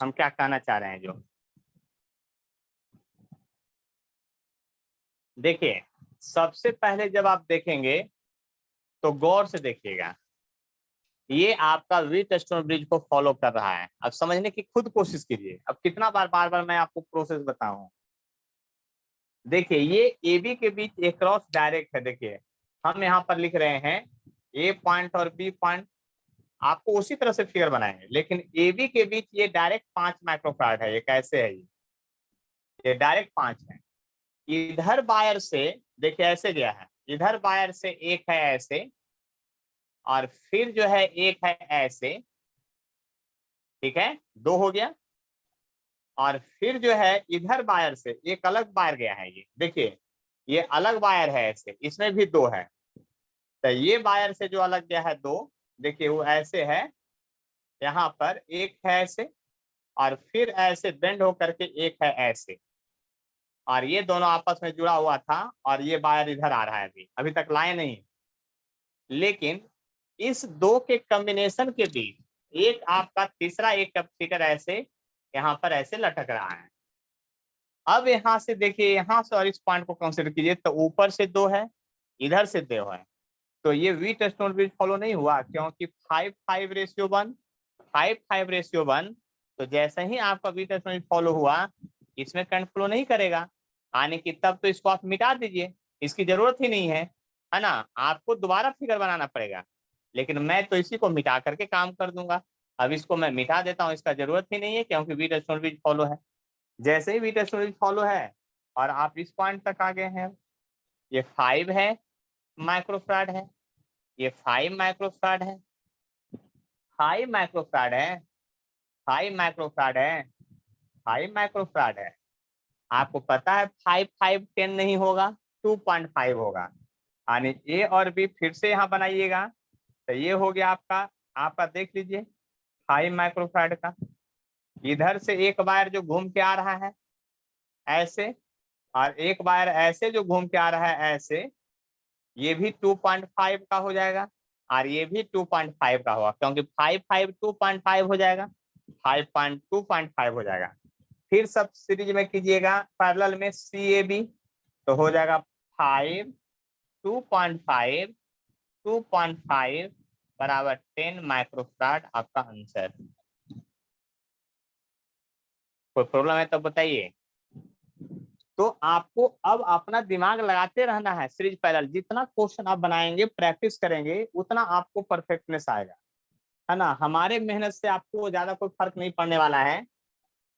हम क्या कहना चाह रहे हैं। जो देखिए, सबसे पहले जब आप देखेंगे तो गौर से देखिएगा, ये आपका व्हीटस्टोन ब्रिज को फॉलो कर रहा है। अब समझने की खुद कोशिश कीजिए। अब कितना बार बार बार मैं आपको प्रोसेस बताऊं। देखिए, ये ए बी के बीच एक क्रॉस डायरेक्ट है। देखिए, हम यहाँ पर लिख रहे हैं ए पॉइंट और बी पॉइंट, आपको उसी तरह से फिगर बनाएंगे, लेकिन ए बी के बीच ये डायरेक्ट 5 माइक्रोफैराड है। ये कैसे है? ये डायरेक्ट 5 है। इधर वायर से देखिए ऐसे गया है, इधर वायर से एक है ऐसे, और फिर जो है एक है ऐसे, ठीक है, 2 हो गया। और फिर जो है इधर वायर से एक अलग वायर गया है। ये देखिए, ये अलग वायर है ऐसे, इसमें भी 2 है। तो ये वायर से जो अलग गया है 2, देखिए वो ऐसे है, यहाँ पर एक है ऐसे, और फिर ऐसे बेंड होकर के एक है ऐसे, और ये दोनों आपस में जुड़ा हुआ था, और ये वायर इधर आ रहा है। अभी अभी तक लाए नहीं, लेकिन इस 2 के कॉम्बिनेशन के बीच एक आपका तीसरा एक कैपेसिटर ऐसे यहाँ पर ऐसे लटक रहा है। अब यहाँ से देखिए, यहाँ से और इस पॉइंट को कंसीडर कीजिए, तो ऊपर से 2 है, इधर से 2 है। तो ये व्हीटस्टोन ब्रिज फॉलो नहीं हुआ, क्योंकि 5:5:1, 5:5:1। तो जैसे ही आपका व्हीटस्टोन ब्रिज फॉलो हुआ, इसमें करंट फ्लो नहीं करेगा, आने की तब तो इसको आप मिटा दीजिए, इसकी जरूरत ही नहीं है ना। आपको दोबारा फिगर बनाना पड़ेगा, लेकिन मैं तो इसी को मिटा करके काम कर दूंगा। अब इसको मैं मिटा देता हूँ, इसका जरूरत ही नहीं है, क्योंकि व्हीटस्टोन ब्रिज फॉलो है। जैसे ही व्हीटस्टोन ब्रिज फॉलो है और आप इस पॉइंट तक आ गए हैं, ये 5 है माइक्रोफैराड है, ये 5 माइक्रोफैराड है, 5 माइक्रोफैराड है, 5 माइक्रोफैराड है, 5 माइक्रोफैराड है। आपको पता है 5:5:10 नहीं होगा, 2.5 होगा। यानी ए और बी फिर से यहाँ बनाइएगा, तो ये हो गया आपका आपका देख लीजिए 5 माइक्रोफैराड का। इधर से एक वायर जो घूम के आ रहा है ऐसे, और एक वायर ऐसे जो घूम के आ रहा है ऐसे, ये भी 2.5 का हो जाएगा, और ये भी 2.5 का होगा, क्योंकि 5:5 2.5 हो जाएगा, 5.2.5 हो जाएगा। फिर सब सीरीज में कीजिएगा पैरेलल में CAB, तो हो जाएगा 5 2.5 2.5 बराबर 10 माइक्रोफैराड आपका आंसर। कोई प्रॉब्लम है तो बताइए। तो आपको अब अपना दिमाग लगाते रहना है। सीरीज पैरेलल जितना क्वेश्चन आप बनाएंगे, प्रैक्टिस करेंगे, उतना आपको परफेक्टनेस आएगा, है ना। हमारे मेहनत से आपको ज्यादा कोई फर्क नहीं पड़ने वाला है।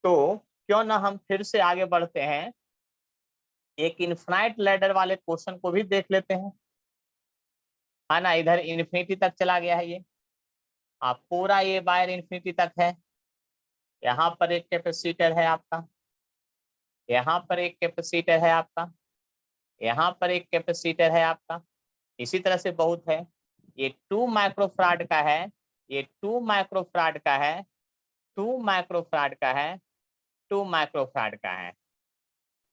तो क्यों ना हम फिर से आगे बढ़ते हैं, एक इनफाइनाइट लैडर वाले क्वेश्चन को भी देख लेते हैं, है ना। इधर इन्फिनिटी तक चला गया है ये, आप पूरा ये वायर इन्फिनिटी तक है। यहाँ पर एक कैपेसिटर है आपका, यहाँ पर एक कैपेसिटर है आपका, यहाँ पर एक कैपेसिटर है आपका, इसी तरह से बहुत है। ये 2 माइक्रोफैराड का है, ये 2 माइक्रोफैराड का है, 2 माइक्रोफैराड का है, 2 माइक्रोफैराड का है,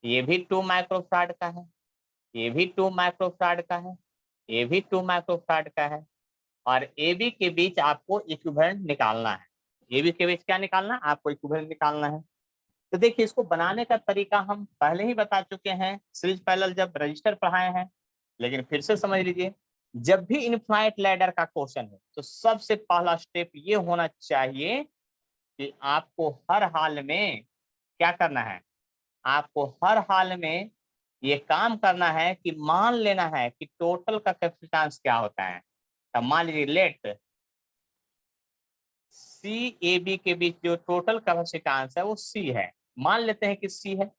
ये भी 2 माइक्रोफैराड का है, ये भी 2 माइक्रोफैराड का है, ये भी 2 माइक्रोफैराड का है, और ए बी के बीच आपको इक्विवेलेंट निकालना है। ए बी के बीच क्या निकालना, आपको इक्विवेलेंट निकालना है। तो देखिए इसको बनाने का तरीका हम पहले ही बता चुके हैं सीरीज पैरेलल जब रजिस्टर पढ़ाए हैं, लेकिन फिर से समझ लीजिए। जब भी इनफाइनाइट लैडर का क्वेश्चन है तो सबसे पहला स्टेप ये होना चाहिए कि आपको हर हाल में क्या करना है, आपको हर हाल में ये काम करना है कि मान लेना है कि टोटल का कैपेसिटेंस क्या होता है। तो मान लीजिए लेट सी ए बी के बीच जो टोटल कैपेसिटेंस है वो सी है, मान लेते हैं कि सी है।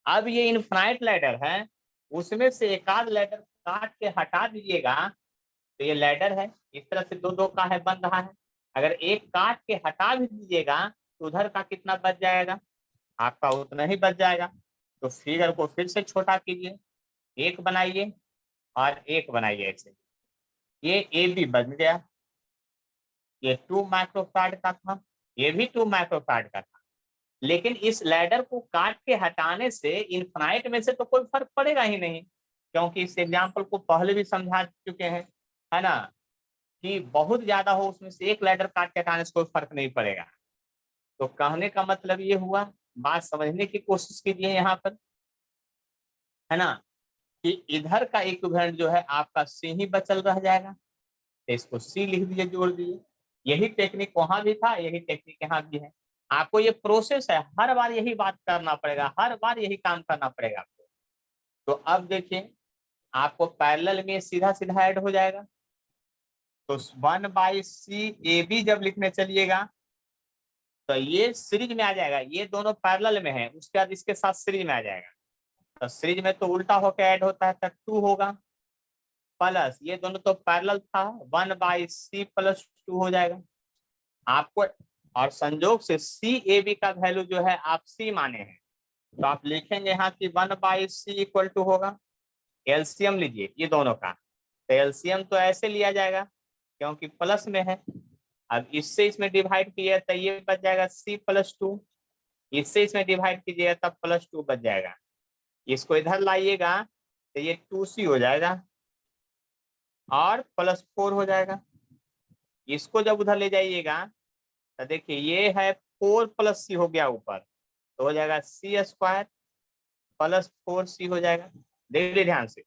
अब ये इनफाइनाइट लैडर है, उसमें से एक आध लैडर काट के हटा दीजिएगा तो ये लैडर है, इस तरह से दो दो का है बन रहा है। अगर एक काट के हटा भी दीजिएगा तो उधर का कितना बच जाएगा, आपका उतना ही बच जाएगा। तो फिगर को फिर से छोटा कीजिए, एक बनाइए और एक बनाइए ऐसे, ये ए बी बन गया, ये 2 माइक्रोफैराड का था, ये भी 2 माइक्रोफैराड का था। लेकिन इस लैडर को काट के हटाने से इनफाइनाइट में से तो कोई फर्क पड़ेगा ही नहीं, क्योंकि इस एग्जाम्पल को पहले भी समझा चुके हैं, है ना, कि बहुत ज्यादा हो उसमें से एक लैडर काट के हटाने से कोई फर्क नहीं पड़ेगा। तो कहने का मतलब ये हुआ, बात समझने की कोशिश कीजिए यहाँ पर, है ना, कि इधर का इक्विवेलेंट जो है आपका सी ही बचल रह जाएगा, तो इसको सी लिख दीजिए, जोड़ दीजिए। यही टेक्निक वहां भी था, यही टेक्निक यहाँ भी है। आपको ये प्रोसेस है, हर बार यही बात करना पड़ेगा, हर बार यही काम करना पड़ेगा आपको। तो अब देखिए आपको पैरेलल में सीधा सीधा ऐड हो जाएगा, तो 1/c AB जब लिखने चलिएगा तो ये सीरीज में आ जाएगा, ये दोनों पैरेलल में है, उसके बाद इसके साथ सीरीज में आ जाएगा। तो सीरीज में तो उल्टा होकर ऐड होता है, तो 2 होगा, प्लस ये दोनों तो पैरेलल था, 1/c + 2 हो जाएगा आपको। और संजोग से CAB का वैल्यू जो है आप C माने हैं, तो आप लिखेंगे यहाँ की 1/c = होगा, एलसीएम लीजिए ये दोनों का, तो एलसीएम तो ऐसे लिया जाएगा क्योंकि प्लस में है। अब इससे इसमें डिवाइड किया तो ये बच जाएगा C + 2, इससे इसमें डिवाइड कीजिएगा तब +2 बच जाएगा। इसको इधर लाइएगा तो ये 2C हो जाएगा और +4 हो जाएगा। इसको जब उधर ले जाइएगा तो देखिए ये है 4 + C हो गया ऊपर, तो हो जाएगा C² + 4C हो जाएगा। देख लीजिए ध्यान से,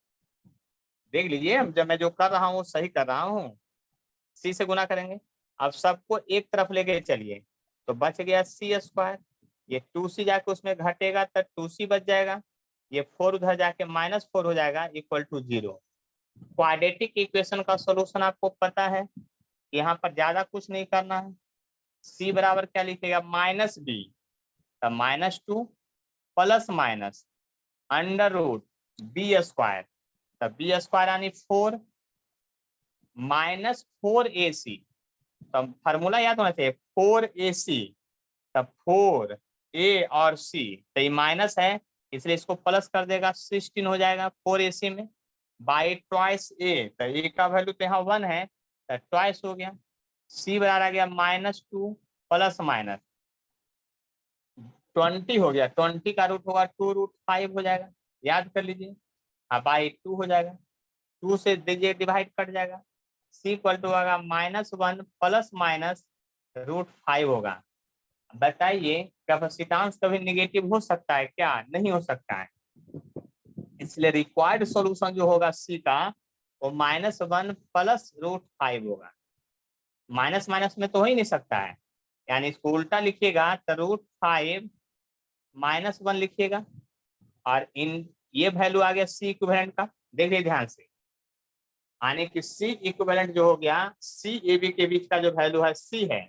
देख लीजिए जब मैं जो कर रहा हूँ सही कर रहा हूँ। C से गुना करेंगे, अब सबको एक तरफ लेके चलिए, तो बच गया C², ये 2C जाके उसमें घटेगा तो 2C बच जाएगा, ये 4 उधर जाके -4 हो जाएगा = 0। क्वाड्रेटिक इक्वेशन का सॉल्यूशन आपको पता है, यहाँ पर ज्यादा कुछ नहीं करना है। C बराबर क्या लिखेगा, -b, तो -2 ± √b², तो b² यानी 4 -4AC, तो फार्मूला याद होना चाहिए 4AC, तब 4A और C, तो ये माइनस है इसलिए इसको प्लस कर देगा, 16 हो जाएगा 4AC में बाई ट्वाइस A, तो A का वैल्यू तो यहाँ 1 है तो ट्वाइस हो गया। C बराबर आ गया -2 ± 20 हो गया, 20 का रूट होगा 2√5 हो जाएगा, याद कर लीजिए। हाँ बाई 2 हो जाएगा, 2 से दीजिए डिवाइड कट जाएगा, C = होगा -1 ± √5 होगा। बताइए कैपेसिटेंस कभी नेगेटिव हो सकता है क्या, नहीं हो सकता है, इसलिए रिक्वायर्ड सॉल्यूशन जो होगा C का वो -1 + √5 होगा। माइनस माइनस में तो हो ही नहीं सकता है, यानी इसको उल्टा लिखिएगा तो √5 -1 लिखिएगा, और इन ये वैल्यू आ गया C इक्विवेलेंट का। देखिए ध्यान से, यानी कि C इक्विवेलेंट जो हो गया CAB के बीच का जो वैल्यू है C है,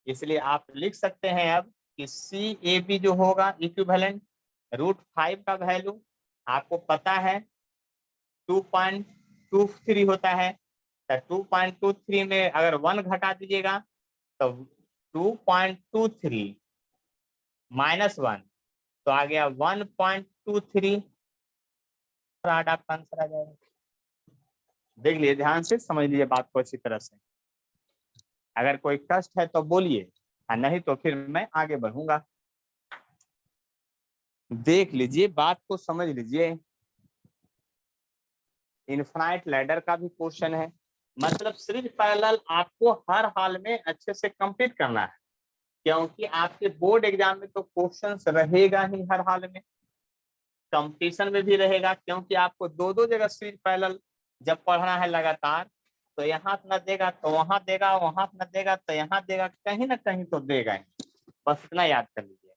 इसलिए आप लिख सकते हैं अब कि CAB जो होगा इक्विवेलेंट √5 का वैल्यू आपको पता है 2.23 होता है, तो 2.23 में अगर 1 घटा दीजिएगा तो 2.23 -1, तो आ गया 1.23 आपका आंसर आ जाएगा। देख लीजिए ध्यान से, समझ लीजिए बात को अच्छी तरह से, अगर कोई कष्ट है तो बोलिए। नहीं तो फिर मैं आगे बढ़ूंगा। देख लीजिए, बात को समझ लीजिए। इनफाइनाइट लैडर का भी क्वेश्चन है, मतलब सीरीज पैरेलल आपको हर हाल में अच्छे से कंप्लीट करना है, क्योंकि आपके बोर्ड एग्जाम में तो क्वेश्चंस रहेगा ही हर हाल में, कंपटीशन में भी रहेगा, क्योंकि आपको दो दो जगह सीरीज पैरेलल जब पढ़ना है लगातार, तो यहाँ न देगा तो वहां देगा, वहां न देगा तो यहाँ देगा, कहीं ना कहीं तो देगा ही। बस इतना याद कर लीजिए।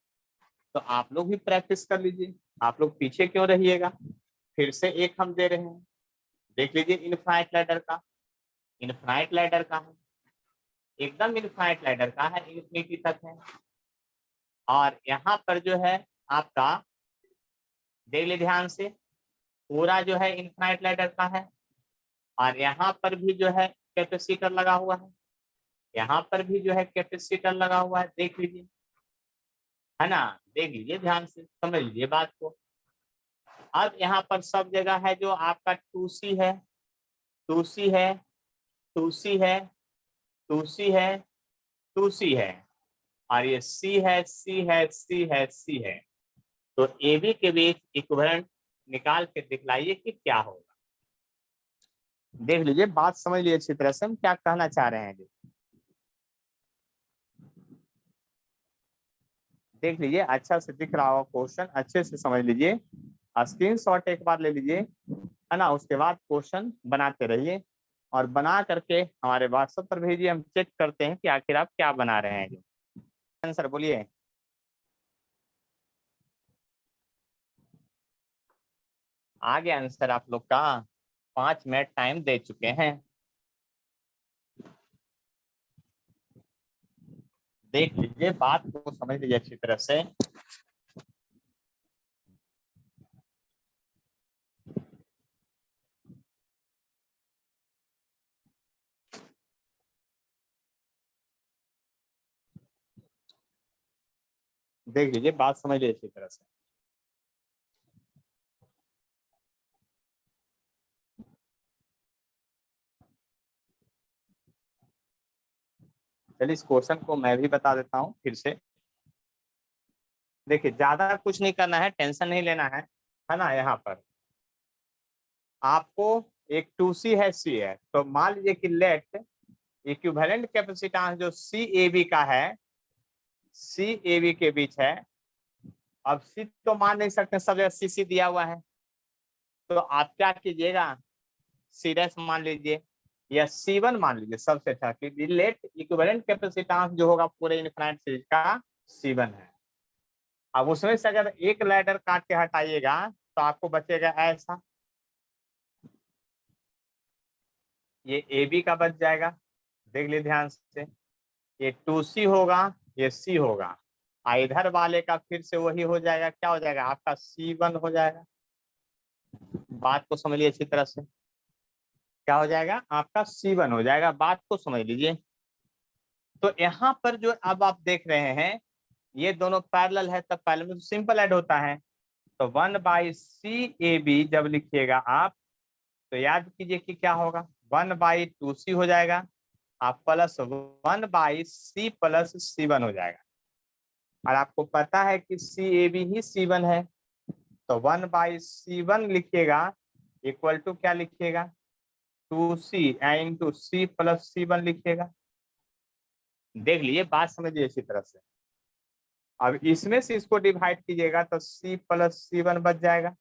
तो आप लोग भी प्रैक्टिस कर लीजिए, आप लोग पीछे क्यों रहिएगा। फिर से एक हम दे रहे हैं, देख लीजिए। इनफाइनाइट लैडर का, इनफाइनाइट लैडर का है, एकदम इनफाइनाइट लैडर का है, इन्फिनिटी तक है। और यहाँ पर जो है आपका, देख लीजिए ध्यान से, पूरा जो है इनफाइनाइट लैडर का है। और यहाँ पर भी जो है कैपेसिटर लगा हुआ है, यहाँ पर भी जो है कैपेसिटर लगा हुआ है, देख लीजिए, है ना। देख लीजिए ध्यान से, समझ लीजिए बात को। अब यहाँ पर सब जगह है जो आपका 2C है, 2C है, 2C है, 2C है, 2C है, और ये C है, C है, C है, C है। तो AB के बीच इक्विवेलेंट निकाल के दिखलाइए कि क्या होगा। देख लीजिए, बात समझ लीजिए अच्छी तरह से हम क्या कहना चाह रहे हैं। देख लीजिए, अच्छा से दिख रहा हो क्वेश्चन, अच्छे से समझ लीजिए, स्क्रीनशॉट एक बार ले लीजिए, है ना। उसके बाद क्वेश्चन बनाते रहिए और बना करके हमारे व्हाट्सएप पर भेजिए, हम चेक करते हैं कि आखिर आप क्या बना रहे हैं। आंसर बोलिए। आ गया आंसर आप लोग का? 5 मिनट टाइम दे चुके हैं। देख लीजिए, बात को समझ लीजिए अच्छी तरह से। देख लीजिए, बात समझ लीजिए अच्छी तरह से। चलिए, इस क्वेश्चन को मैं भी बता देता हूँ फिर से। देखिए, ज्यादा कुछ नहीं करना है, टेंशन नहीं लेना है ना। यहाँ पर आपको एक 2C है, C है, तो मान लीजिए कि लेट इक्विवेलेंट कैपेसिटेंस जो CAB का है, CAB के बीच है। अब C तो मान नहीं सकते, सब जगह CC दिया हुआ है, तो आप क्या कीजिएगा, C' मान लीजिए या C1 मान लीजिए, सबसे अच्छा, क्योंकि लेट इक्विवेलेंट कैपेसिटेंस जो होगा पूरे इनफाइनाइट सीरीज का C1 है। अब उसमें से अगर एक लैडर काट के हटाइएगा तो आपको बचेगा ऐसा, ये AB का बच जाएगा। देख लीजिए ध्यान से, ये 2C होगा, ये C होगा, इधर वाले का फिर से वही हो जाएगा, क्या हो जाएगा आपका C1 हो जाएगा। बात को समझ लीजिए अच्छी तरह से, क्या हो जाएगा आपका C1 हो जाएगा। बात को समझ लीजिए। तो यहाँ पर जो अब आप देख रहे हैं, ये दोनों पैरेलल है, तब पैरेलल में तो सिंपल ऐड होता है। तो 1/CAB जब लिखिएगा आप, तो याद कीजिए कि क्या होगा, 1/2C हो जाएगा, आप प्लस 1/C प्लस C1 हो जाएगा। और आपको पता है कि CAB ही C1 है, तो 1/C1 लिखिएगा इक्वल टू क्या लिखिएगा, 2C into C plus C1 लिखिएगा। देख लीजिए, बात समझिए इसी तरह से। अब इसमें से इसको डिवाइड कीजिएगा तो C प्लस C1 बच जाएगा,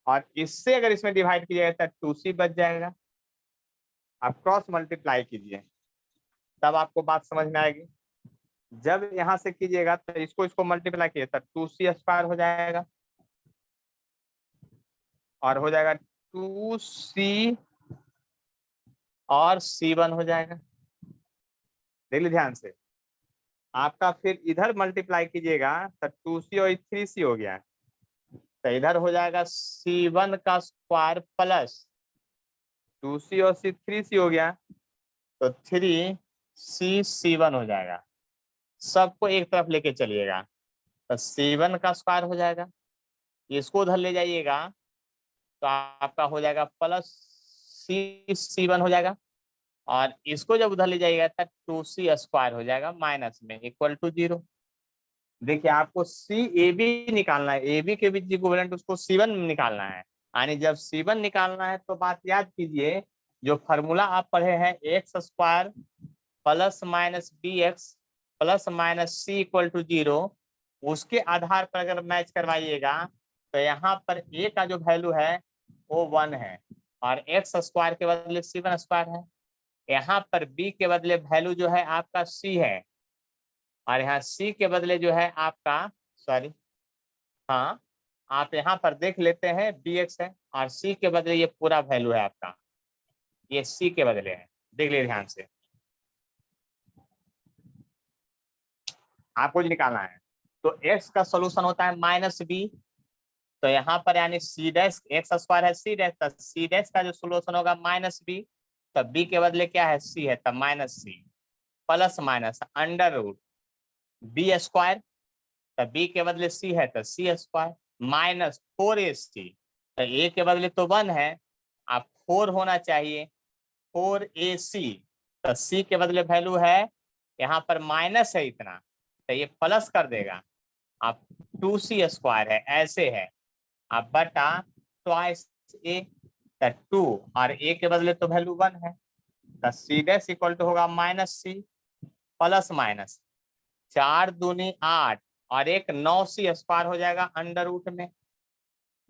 और इससे अगर इसमें डिवाइड कीजिएगा तो 2C बच जाएगा। आप क्रॉस मल्टीप्लाई कीजिए, तब आपको बात समझ में आएगी। जब यहां से कीजिएगा तो इसको मल्टीप्लाई कीजिए तो 2C स्क्वायर हो जाएगा, और हो जाएगा 2C और C1 हो जाएगा। देख लीजिए ध्यान से, आपका फिर इधर मल्टीप्लाई कीजिएगा तो 2C और 3C हो गया, तो इधर हो जाएगा C1 का स्क्वायर प्लस 2C और 3C हो गया, तो 3C C1 हो जाएगा। सबको एक तरफ लेके चलिएगा, तो C1 का स्क्वायर हो जाएगा, इसको उधर ले जाइएगा तो आपका हो जाएगा प्लस C1 हो जाएगा, और इसको जब उधर ले जाइएगा तो 2c स्क्वायर हो जाएगा माइनस में इक्वल टू 0। देखिए आपको सी ए बी निकालना है, ए बी के बीच इक्विवेलेंट उसको C1 निकालना है। यानी जब C1 निकालना है तो बात याद कीजिए, जो फॉर्मूला आप पढ़े हैं X square plus minus B X plus minus C equal to 0, उसके आधार पर अगर मैच करवाइएगा तो यहाँ पर ए का जो वैल्यू है वो 1 है और एक्स स्क्वायर के बदले C1 स्क्वायर है। यहाँ पर बी के बदले वैल्यू जो है आपका सी है और यहाँ सी के बदले जो है आपका सॉरी हाँ आप यहाँ पर देख लेते हैं बी एक्स है और सी के बदले ये पूरा वैल्यू है आपका, ये सी के बदले है। देख लीजिए ध्यान से, आपको जो निकालना है तो एक्स का सोल्यूशन होता है माइनस बी, तो यहाँ पर यानी सी डैश एक्स स्क्वायर है सी डैश, तो सी डैश का जो सोल्यूशन होगा माइनस बी, तब बी के बदले क्या है सी है, तब minus C plus minus under root B square, तब बी के बदले सी है तो सी स्क्वायर माइनस 4ac, तो ए के बदले तो 1 है, आप 4 होना चाहिए 4ac, तो सी के बदले वैल्यू है यहाँ पर माइनस है इतना, तो ये प्लस कर देगा, आप 2c स्क्वायर है ऐसे है, आप बटा ट्वाइस ए, तो 2 और ए के बदले तो वैल्यू 1 है, तो सी डैश इक्वल टू होगा माइनस सी प्लस माइनस 4 दूनी 8 और एक 9c स्क्वायर हो जाएगा अंडर रूट में,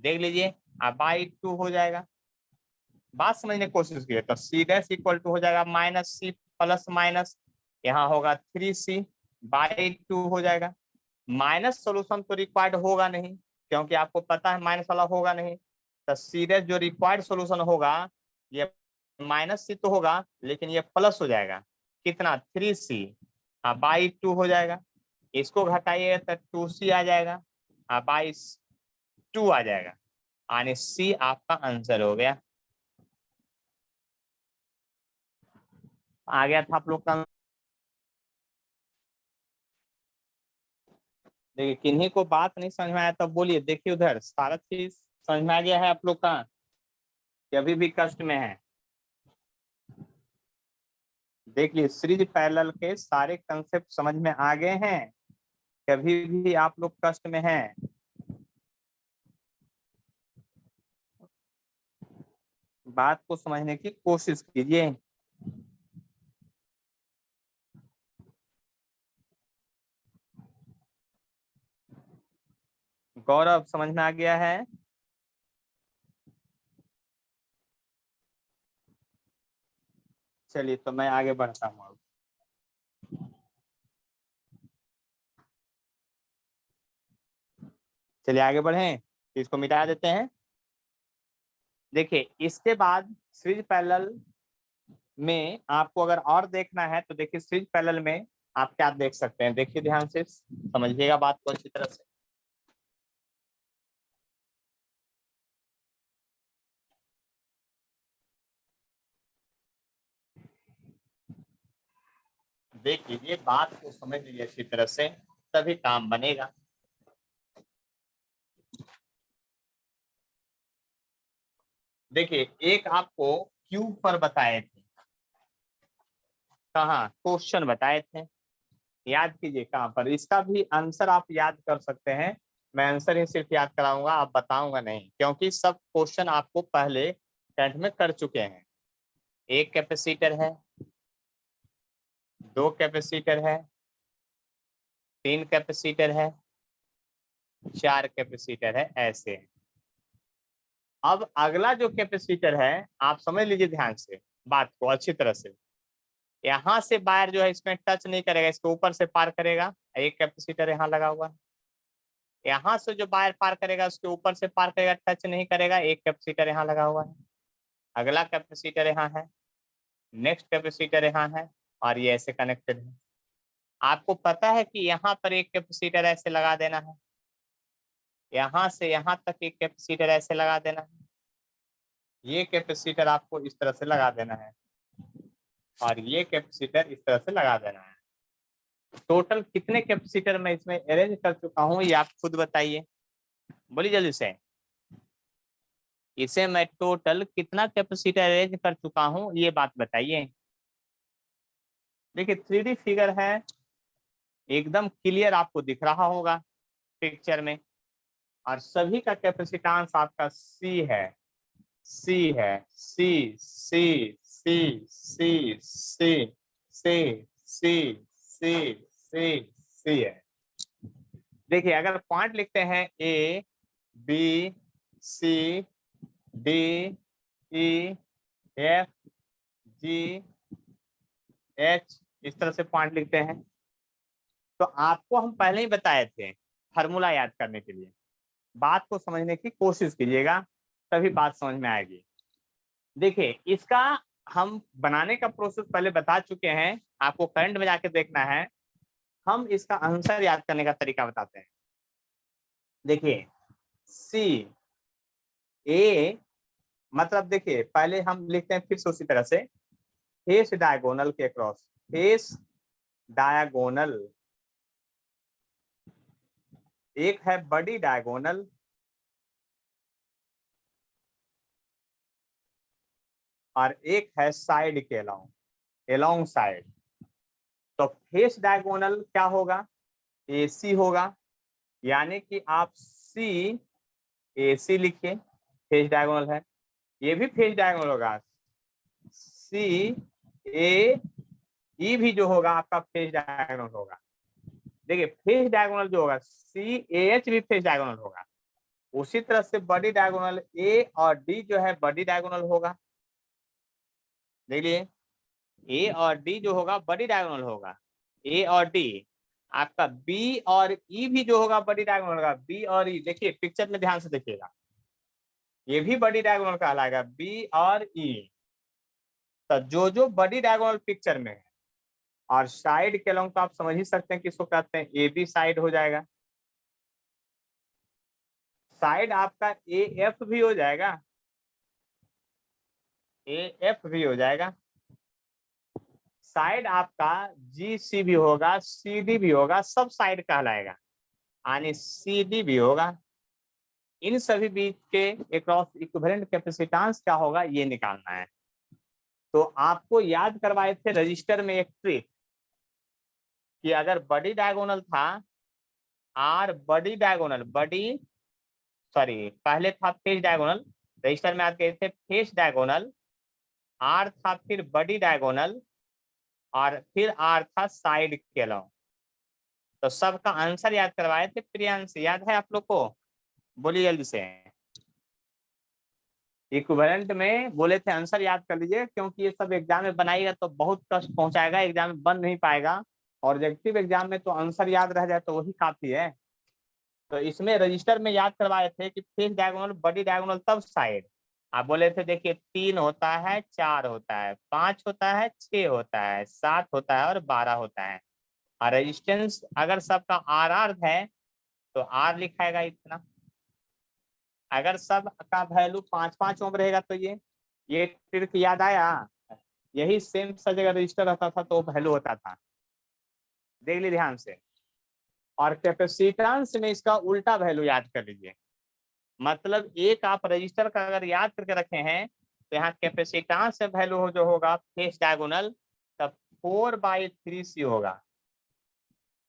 देख लीजिए अब बाई 2 हो जाएगा। बात समझने की कोशिश कीजिए, तो सी डैश इक्वल टू हो जाएगा माइनस सी प्लस माइनस यहाँ होगा 3c बाई 2 हो जाएगा। माइनस सोल्यूशन तो रिक्वायर्ड होगा नहीं क्योंकि आपको पता है माइनस वाला होगा नहीं, तो सी डैश जो रिक्वायर्ड सोल्यूशन होगा ये माइनस सी तो होगा लेकिन ये प्लस हो जाएगा, कितना 3c बाई 2 हो जाएगा, इसको घटाइएगा तो 2c आ जाएगा बाई 2 आ जाएगा, यानी सी आपका आंसर हो गया। आ गया था आप लोग का। देखिए किन्हीं को बात नहीं समझ में आया तब बोलिए, देखिए उधर सारा चीज समझ में आ गया है आप लोग का कि अभी भी कष्ट में है। देखिए सीरीज पैरेलल के सारे कंसेप्ट समझ में आ गए हैं, कभी भी आप लोग कष्ट में हैं। बात को समझने की कोशिश कीजिए। गौरव समझ में आ गया है? चलिए तो मैं आगे बढ़ता हूँ अब। चलिए आगे बढ़ें, इसको मिटा देते हैं। देखिए इसके बाद सीरीज पैरेलल में आपको अगर और देखना है तो देखिए सीरीज पैरेलल में आप क्या देख सकते हैं, देखिए ध्यान से समझिएगा बात को अच्छी तरह से। देख लीजिए बात को समझ लीजिए अच्छी तरह से, तभी काम बनेगा। देखिए एक आपको क्यूब पर बताए थे, कहाँ क्वेश्चन बताए थे, याद कीजिए कहाँ पर, इसका भी आंसर आप याद कर सकते हैं। मैं आंसर ही सिर्फ याद कराऊंगा, आप बताऊंगा नहीं, क्योंकि सब क्वेश्चन आपको पहले टेंथ में कर चुके हैं। एक कैपेसिटर है, 2 कैपेसिटर है, 3 कैपेसिटर है, 4 कैपेसिटर है, ऐसे। अब अगला जो कैपेसिटर है आप समझ लीजिए ध्यान से बात को अच्छी तरह से, यहाँ से वायर जो है इसमें टच नहीं करेगा, इसके ऊपर से पार करेगा, एक कैपेसिटर यहाँ लगा हुआ है। यहाँ से जो वायर पार करेगा उसके ऊपर से पार करेगा, टच नहीं करेगा, एक कैपेसिटर यहाँ लगा हुआ है। अगला कैपेसिटर यहाँ है, नेक्स्ट कैपेसिटर यहाँ है और ये ऐसे कनेक्टेड है। आपको पता है कि यहाँ पर एक कैपेसिटर ऐसे लगा देना है, यहाँ से यहाँ तक एक कैपेसिटर ऐसे लगा देना है, ये कैपेसिटर आपको इस तरह से लगा देना है और ये कैपेसिटर इस तरह से लगा देना है। टोटल कितने कैपेसिटर मैं इसमें अरेंज कर चुका हूँ ये आप खुद बताइए, बोलिए जल्दी से। इसे मैं टोटल कितना कैपेसिटर अरेंज कर चुका हूँ ये बात बताइए। देखिए 3D फिगर है, एकदम क्लियर आपको दिख रहा होगा पिक्चर में, और सभी का कैपेसिटेंस आपका C है, C है, C C C C C C C C C C है। देखिए अगर पॉइंट लिखते हैं A B C D E F G H, इस तरह से पॉइंट लिखते हैं, तो आपको हम पहले ही बताए थे फार्मूला याद करने के लिए। बात को समझने की कोशिश कीजिएगा, तभी बात समझ में आएगी। देखिए इसका हम बनाने का प्रोसेस पहले बता चुके हैं, आपको करंट में जाके देखना है। हम इसका आंसर याद करने का तरीका बताते हैं। देखिए C A मतलब देखिए पहले हम लिखते हैं फिर से उसी तरह से, फेस डायगोनल के क्रॉस, फेस डायगोनल, एक है बड़ी डायगोनल और एक है साइड के एलोंग साइड। तो फेस डायगोनल क्या होगा, AC होगा, यानी कि आप C AC लिखिए, फेस डायगोनल है। ये भी फेस डायगोनल होगा, C A E भी जो होगा आपका फेस डायगोनल होगा। देखिए फेस डायगोनल जो होगा CAH भी फेस डायगोनल होगा। उसी तरह से बड़ी डायगोनल A और D जो है बड़ी डायगोनल होगा। देखिए A और D जो होगा बड़ी डायगोनल होगा, A और D। आपका B और E भी जो होगा बड़ी डायगोनल होगा, B और E। देखिए पिक्चर में ध्यान से देखिएगा, ये भी बड़ी डायगोनल कहलाएगा, B और E। तो जो बड़ी डायगोनल पिक्चर में है और साइड के अलोंग, तो आप समझ ही सकते हैं किसको कहते हैं, AB साइड हो जाएगा। साइड आपका AF भी हो जाएगा, AF भी हो जाएगा। साइड आपका GC भी होगा, CD भी होगा, सब साइड कहलाएगा, यानी CD भी होगा। इन सभी बीच के अक्रॉस इक्विवेलेंट कैपेसिटेंस क्या होगा, ये निकालना है। तो आपको याद करवाए थे रजिस्टर में एक ट्रिक कि अगर बड़ी डायगोनल था R, बड़ी डायगोनल पहले था फेस डायगोनल, रजिस्टर में याद किए थे फेस डायगोनल, R था फिर बड़ी डायगोनल और फिर R था साइड के अलोंग। तो सबका आंसर याद करवाए थे प्रियांश, याद है आप लोग को? बोलिए जल्दी से। इक्विवेलेंट में बोले थे आंसर याद कर लीजिए, क्योंकि ये सब एग्जाम में बनाएगा तो बहुत कष्ट पहुंचाएगा, एग्जाम में बन नहीं पाएगा। और ऑब्जेक्टिव एग्जाम में तो आंसर याद रह जाए तो वही काफी है। तो इसमें रजिस्टर में याद करवाए थे कि फेस डायगोनल, बड़ी डायगोनल, तब साइड। आप बोले थे देखिए 3 होता है, 4 होता है, 5 होता है, 6 होता है, 7 होता है और 12 होता है। और रेजिस्टेंस अगर सबका RR है तो R लिखाएगा इतना। अगर सब का वैल्यू 5-5 ओम रहेगा तो ये ट्रिक याद आया। यही सेम सा जगह रजिस्टर रहता था तो वैल्यू होता था, देख लीजिए ध्यान से। और कैपेसिटेंस में इसका उल्टा वैल्यू याद कर लीजिए, मतलब एक आप रजिस्टर का अगर याद करके रखे हैं तो यहाँ कैपेसिटेंस से वैल्यू जो होगा फेस डायगोनल, तब 4/3C होगा।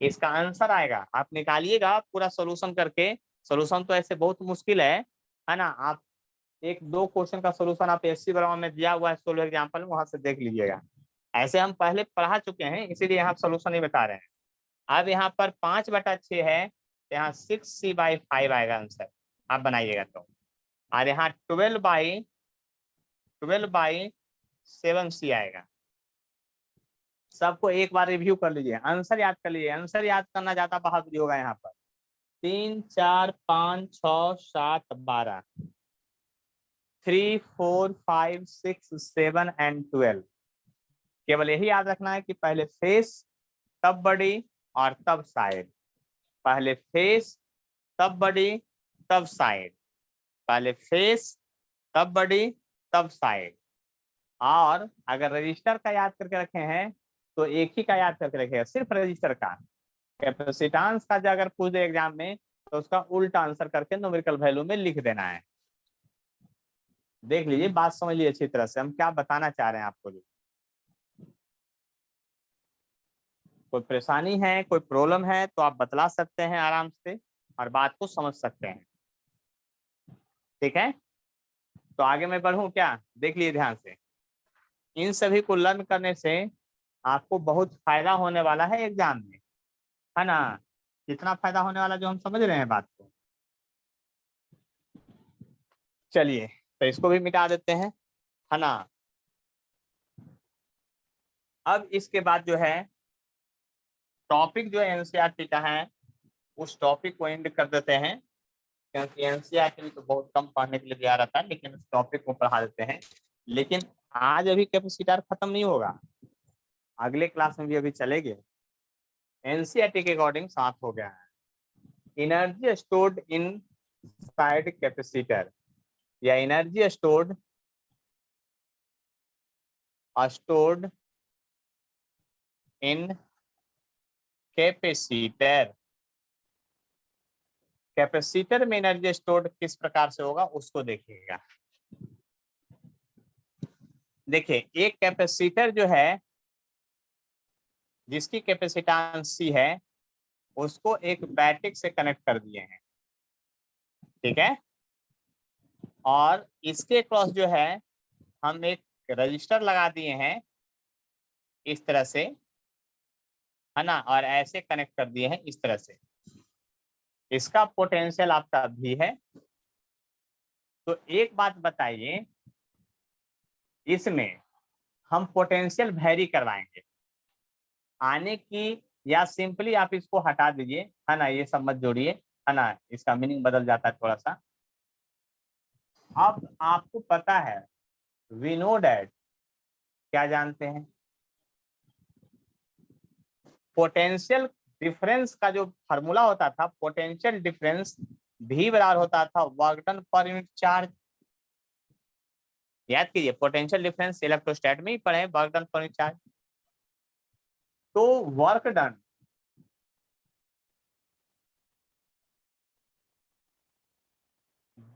इसका आंसर आएगा, आप निकालिएगा पूरा सोल्यूशन करके। सोल्यूशन तो ऐसे बहुत मुश्किल है ना। आप 1-2 क्वेश्चन का सोल्यूशन आप SC बराबर में दिया हुआ है सोल्व एग्जाम्पल, वहां से देख लीजिएगा। ऐसे हम पहले पढ़ा चुके हैं, इसीलिए यहाँ सोल्यूशन नहीं बता रहे हैं। अब यहाँ पर 5/6 है, तो यहाँ 6C/5 आएगा आंसर, आप बनाइएगा तो। और यहाँ 12/7C आएगा। सबको एक बार रिव्यू कर लीजिए, आंसर याद कर लीजिए। आंसर याद करना ज्यादा बहादुरी होगा। यहाँ पर 3, 4, 5, 6, 7, 12, 3, 4, 5, 6, 7 एंड 12। केवल यही याद रखना है कि पहले फेस तब बड़ी और तब साइड, पहले फेस तब बड़ी तब साइड, पहले फेस तब बड़ी तब साइड। और अगर रजिस्टर का याद करके रखे हैं तो एक ही का याद करके रखेगा, सिर्फ रजिस्टर का। कैपेसिटेंस का जो अगर पूछ दे एग्जाम में तो उसका उल्टा आंसर करके न्यूमेरिकल वैल्यू में लिख देना है। देख लीजिए, बात समझ लीजिए अच्छी तरह से हम क्या बताना चाह रहे हैं आपको। कोई परेशानी है, कोई प्रॉब्लम है तो आप बतला सकते हैं आराम से और बात को समझ सकते हैं। ठीक है, तो आगे मैं बढ़ूं क्या? देख लिए ध्यान से, इन सभी को लर्न करने से आपको बहुत फायदा होने वाला है एग्जाम में, है ना? कितना फायदा होने वाला जो हम समझ रहे हैं बात को। चलिए तो इसको भी मिटा देते हैं, है ना? अब इसके बाद जो है टॉपिक जो है एनसीईआरटी का है, उस टॉपिक को एंड कर देते हैं, क्योंकि एनसीईआरटी तो बहुत कम पढ़ने के लिए दिया रहता है, लेकिन उस टॉपिक को पढ़ा देते हैं। लेकिन आज अभी कैपेसिटर खत्म नहीं होगा, अगले क्लास में भी अभी चलेंगे। एनसीईआरटी के अकॉर्डिंग 7 हो गया है। Energy stored inside capacitor या energy stored in capacitor. Capacitor में एनर्जी स्टोर्ड किस प्रकार से होगा उसको देखिएगा। देखिए एक कैपेसिटर जो है जिसकी कैपेसिटेंस C है, उसको एक बैटरी से कनेक्ट कर दिए हैं, ठीक है? और इसके क्रॉस जो है हम एक रजिस्टर लगा दिए हैं इस तरह से, है ना? और ऐसे कनेक्ट कर दिए हैं इस तरह से। इसका पोटेंशियल आपका V है। तो एक बात बताइए, इसमें हम पोटेंशियल वेरी करवाएंगे आने की, या सिंपली आप इसको हटा दीजिए, है ना? ये सब मत जोड़िए, है ना? इसका मीनिंग बदल जाता है थोड़ा सा। अब आपको पता है वी नो डैट, क्या जानते हैं? पोटेंशियल डिफरेंस का जो फार्मूला होता था, पोटेंशियल डिफरेंस भी बराबर होता था work done per unit charge. याद कीजिए, पोटेंशियल डिफरेंस इलेक्ट्रोस्टैट में ही पढ़े, work done per unit charge. तो work done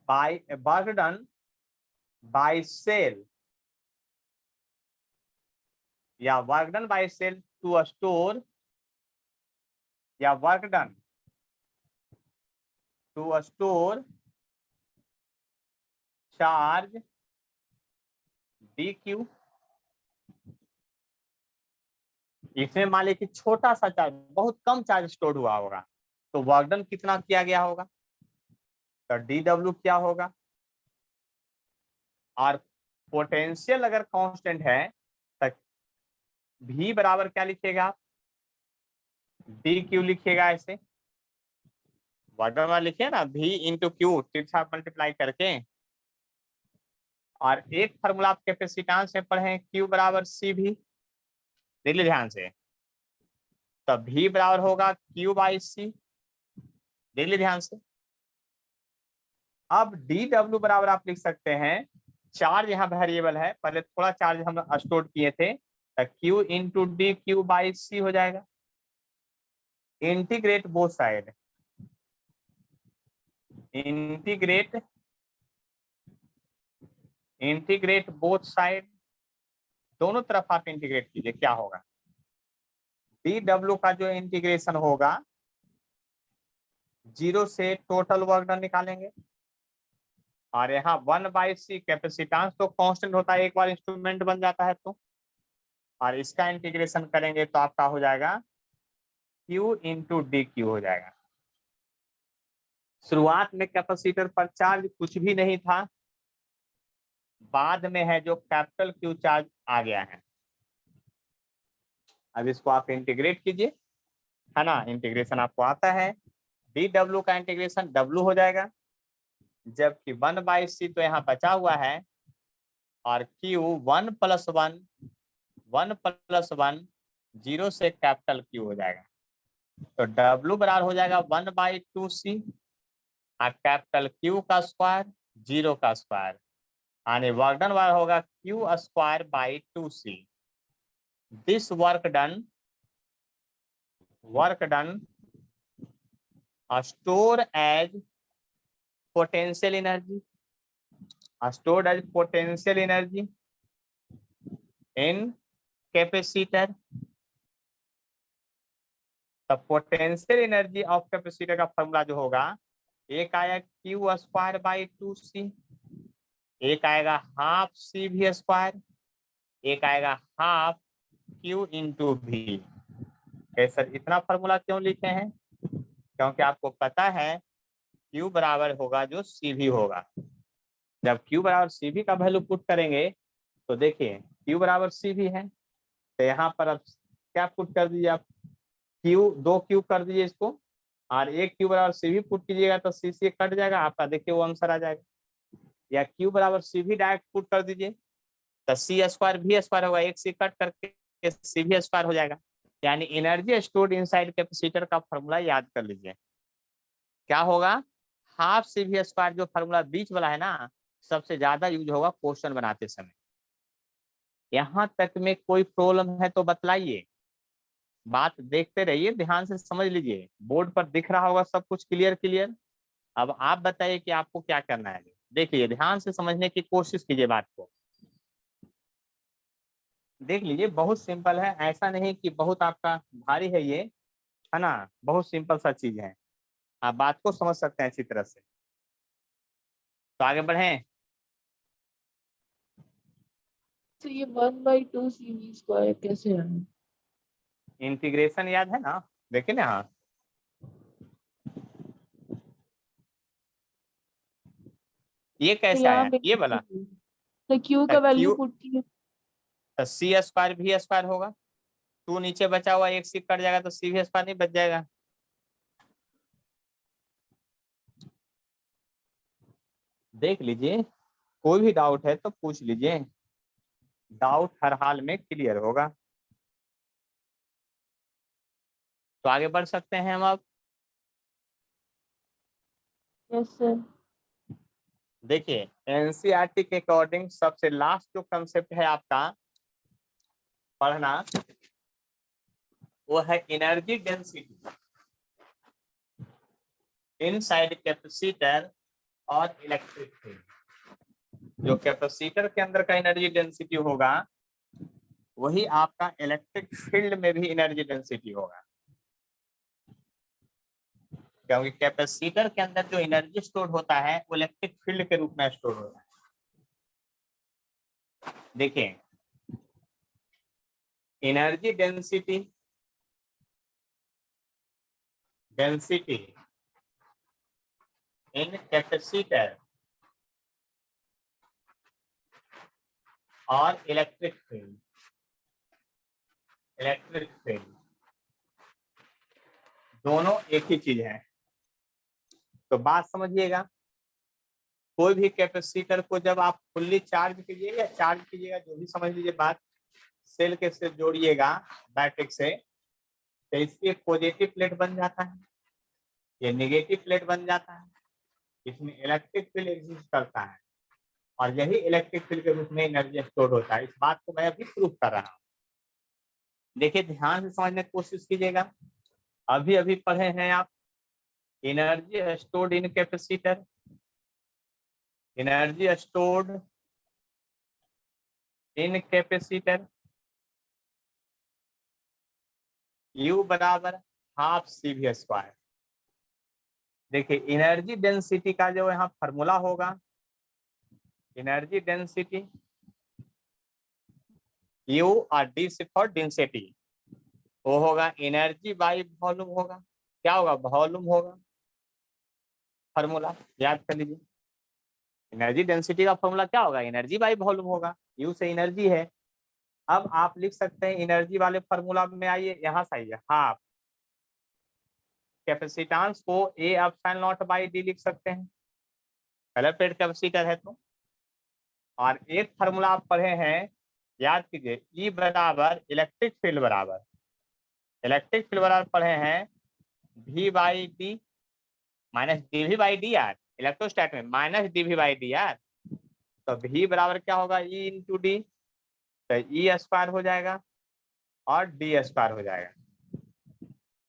by work done by cell या work done by cell to store, या work done to store charge dq। इसमें मान लीजिए कि छोटा सा चार्ज, बहुत कम चार्ज स्टोर हुआ होगा, तो वर्क डन कितना किया गया होगा, तो dw क्या होगा? और पोटेंशियल अगर कांस्टेंट है तो v बराबर क्या लिखेगा आप? dq लिखिएगा ऐसे, वर्क डन वाला लिखिए ना, v इंटू क्यू, तिरछा मल्टीप्लाई करके। और एक फार्मूला आप कैपेसिटेंस में पढ़े, q बराबर CV। देख लीजिए ध्यान से, तो v बराबर होगा q बाई सी। देख लीजिए ध्यान से। अब dw बराबर आप लिख सकते हैं, चार्ज यहाँ वेरिएबल है, पहले थोड़ा चार्ज हम स्टोर किए थे, तो q into d q by C हो जाएगा। Integrate both side, integrate both side, दोनों तरफ आप इंटीग्रेट कीजिए, क्या होगा? dw का जो इंटीग्रेशन होगा, 0 से टोटल वर्क डन निकालेंगे, और यहाँ 1/c कैपेसिटेंस तो कांस्टेंट होता है, एक बार इंस्ट्रूमेंट बन जाता है तो, और इसका इंटीग्रेशन करेंगे तो आपका हो जाएगा q इंटू डी क्यू हो जाएगा। शुरुआत में कैपेसिटर पर चार्ज कुछ भी नहीं था, बाद में है जो कैपिटल क्यू चार्ज आ गया है। अब इसको आप इंटीग्रेट कीजिए, है ना? इंटीग्रेशन आपको आता है, dw का इंटीग्रेशन w हो जाएगा, जबकि 1/c तो यहाँ बचा हुआ है, और q 1 + 1 0 से कैपिटल Q हो जाएगा। तो W बराबर हो जाएगा 1/2c, और कैपिटल Q का स्क्वायर 0 का स्क्वायर, यानी वर्क डन बराबर होगा Q²/2c। This work done stored as potential energy, in capacitor तो पोटेंशियल एनर्जी ऑफ कैपेसिटर का फॉर्मूला जो होगा, एक आया क्यू स्क्वायर बाई 2c, एक आएगा हाफ सी भी स्क्वायर, एक आएगा हाफ क्यू इंटू भी। सर इतना फॉर्मूला क्यों लिखे हैं? क्योंकि आपको पता है Q बराबर होगा जो CV होगा। जब Q बराबर CV का वैल्यू पुट करेंगे तो देखिए Q बराबर CV है, तो यहाँ पर अब क्या पुट कर दीजिए आप, दो Q कर दीजिए इसको, और एक Q बराबर CV पुट कीजिएगा तो C से कट जाएगा आपका, देखिए वो आंसर आ जाएगा। या Q बराबर CV डायरेक्ट पुट कर दीजिए तो C स्क्वायर भी स्क्वायर होगा, एक से कट करके C भी स्क्वायर हो जाएगा। यानी एनर्जी स्टोर्ड इनसाइड कैपेसिटर का फॉर्मूला याद कर लीजिए, क्या होगा, हाफ सी भी स्क्वायर। जो फॉर्मूला बीच वाला है ना, सबसे ज्यादा यूज होगा क्वेश्चन बनाते समय। यहाँ तक में कोई प्रॉब्लम है तो बतलाइए, बात देखते रहिए, ध्यान से समझ लीजिए, बोर्ड पर दिख रहा होगा सब कुछ क्लियर क्लियर। अब आप बताइए कि आपको क्या करना है। देख लीजिए, ध्यान से समझने की कोशिश कीजिए बात को, देख लीजिए बहुत सिंपल है, ऐसा नहीं कि बहुत आपका भारी है ये, है ना, बहुत सिंपल सा चीज है, आप बात को समझ सकते हैं अच्छी तरह से। तो आगे बढ़ें। तो ये 1/2 CV² कैसे है? इंटीग्रेशन याद है ना, देखिए ना, हाँ ये तो कैसे यहाँ आया, पे ये वाला तो Q का वैल्यू क्यू, पुट किया, सी स्क्वायर भी स्क्वायर होगा, टू नीचे बचा हुआ एक सी कट जाएगा तो सी भी स्क्वायर नहीं बच जाएगा। देख लीजिए, कोई भी डाउट है तो पूछ लीजिए, डाउट हर हाल में क्लियर होगा। तो आगे बढ़ सकते हैं हम अब। Yes sir. देखिए एनसीईआरटी के अकॉर्डिंग सबसे लास्ट जो कंसेप्ट है आपका पढ़ना, वो है एनर्जी डेंसिटी इनसाइड कैपेसिटर और इलेक्ट्रिक फील्ड। जो कैपेसिटर के अंदर का एनर्जी डेंसिटी होगा, वही आपका इलेक्ट्रिक फील्ड में भी एनर्जी डेंसिटी होगा, क्योंकि कैपेसिटर के अंदर जो एनर्जी स्टोर होता है वो इलेक्ट्रिक फील्ड के रूप में स्टोर होता है। देखिए एनर्जी डेंसिटी इन कैपेसिटर और इलेक्ट्रिक फील्ड दोनों एक ही चीज है। तो बात समझिएगा, कोई भी कैपेसिटर को जब आप फुल्ली चार्ज कीजिएगा या चार्ज कीजिएगा, जो भी समझ लीजिए बात, सेल के से जोड़िएगा बैटरी से, तो इसकी एक पॉजिटिव प्लेट बन जाता है, ये नेगेटिव प्लेट बन जाता है, इसमें इलेक्ट्रिक फील्ड एग्जिस्ट करता है, और यही इलेक्ट्रिक फील्ड के रूप में एनर्जी स्टोर होता है। इस बात को मैं अभी प्रूफ कर रहा हूँ। देखिए ध्यान से समझने की कोशिश कीजिएगा, अभी अभी पढ़े हैं आप energy stored in capacitor, energy stored in capacitor U बराबर हाफ सी भी स्क्वायर। देखिए एनर्जी डेंसिटी का जो यहाँ फॉर्मूला होगा, एनर्जी डेंसिटी U और D से फॉर डेंसिटी, वो होगा एनर्जी बाई वॉल्यूम होगा, क्या होगा, वॉल्यूम होगा। फॉर्मूला याद कर लीजिए, एनर्जी डेंसिटी का फॉर्मूला क्या होगा, एनर्जी बाई वॉल्यूम होगा, U से एनर्जी है। अब आप लिख सकते हैं एनर्जी वाले फॉर्मूला में, आइए यहाँ से आइए, हाफ कैपेसिटेंस को A epsilon not by D लिख सकते हैं, कलर प्लेट कैपेसिटर है तो। और एक फार्मूला आप पढ़े हैं, याद कीजिए, E बराबर इलेक्ट्रिक फील्ड बराबर पढ़े हैं V by d minus dV by d r, electrostat में minus dV by d r. तो V बराबर क्या होगा, E इंटू डी, तो E स्क्वायर हो जाएगा और D स्क्वायर हो जाएगा,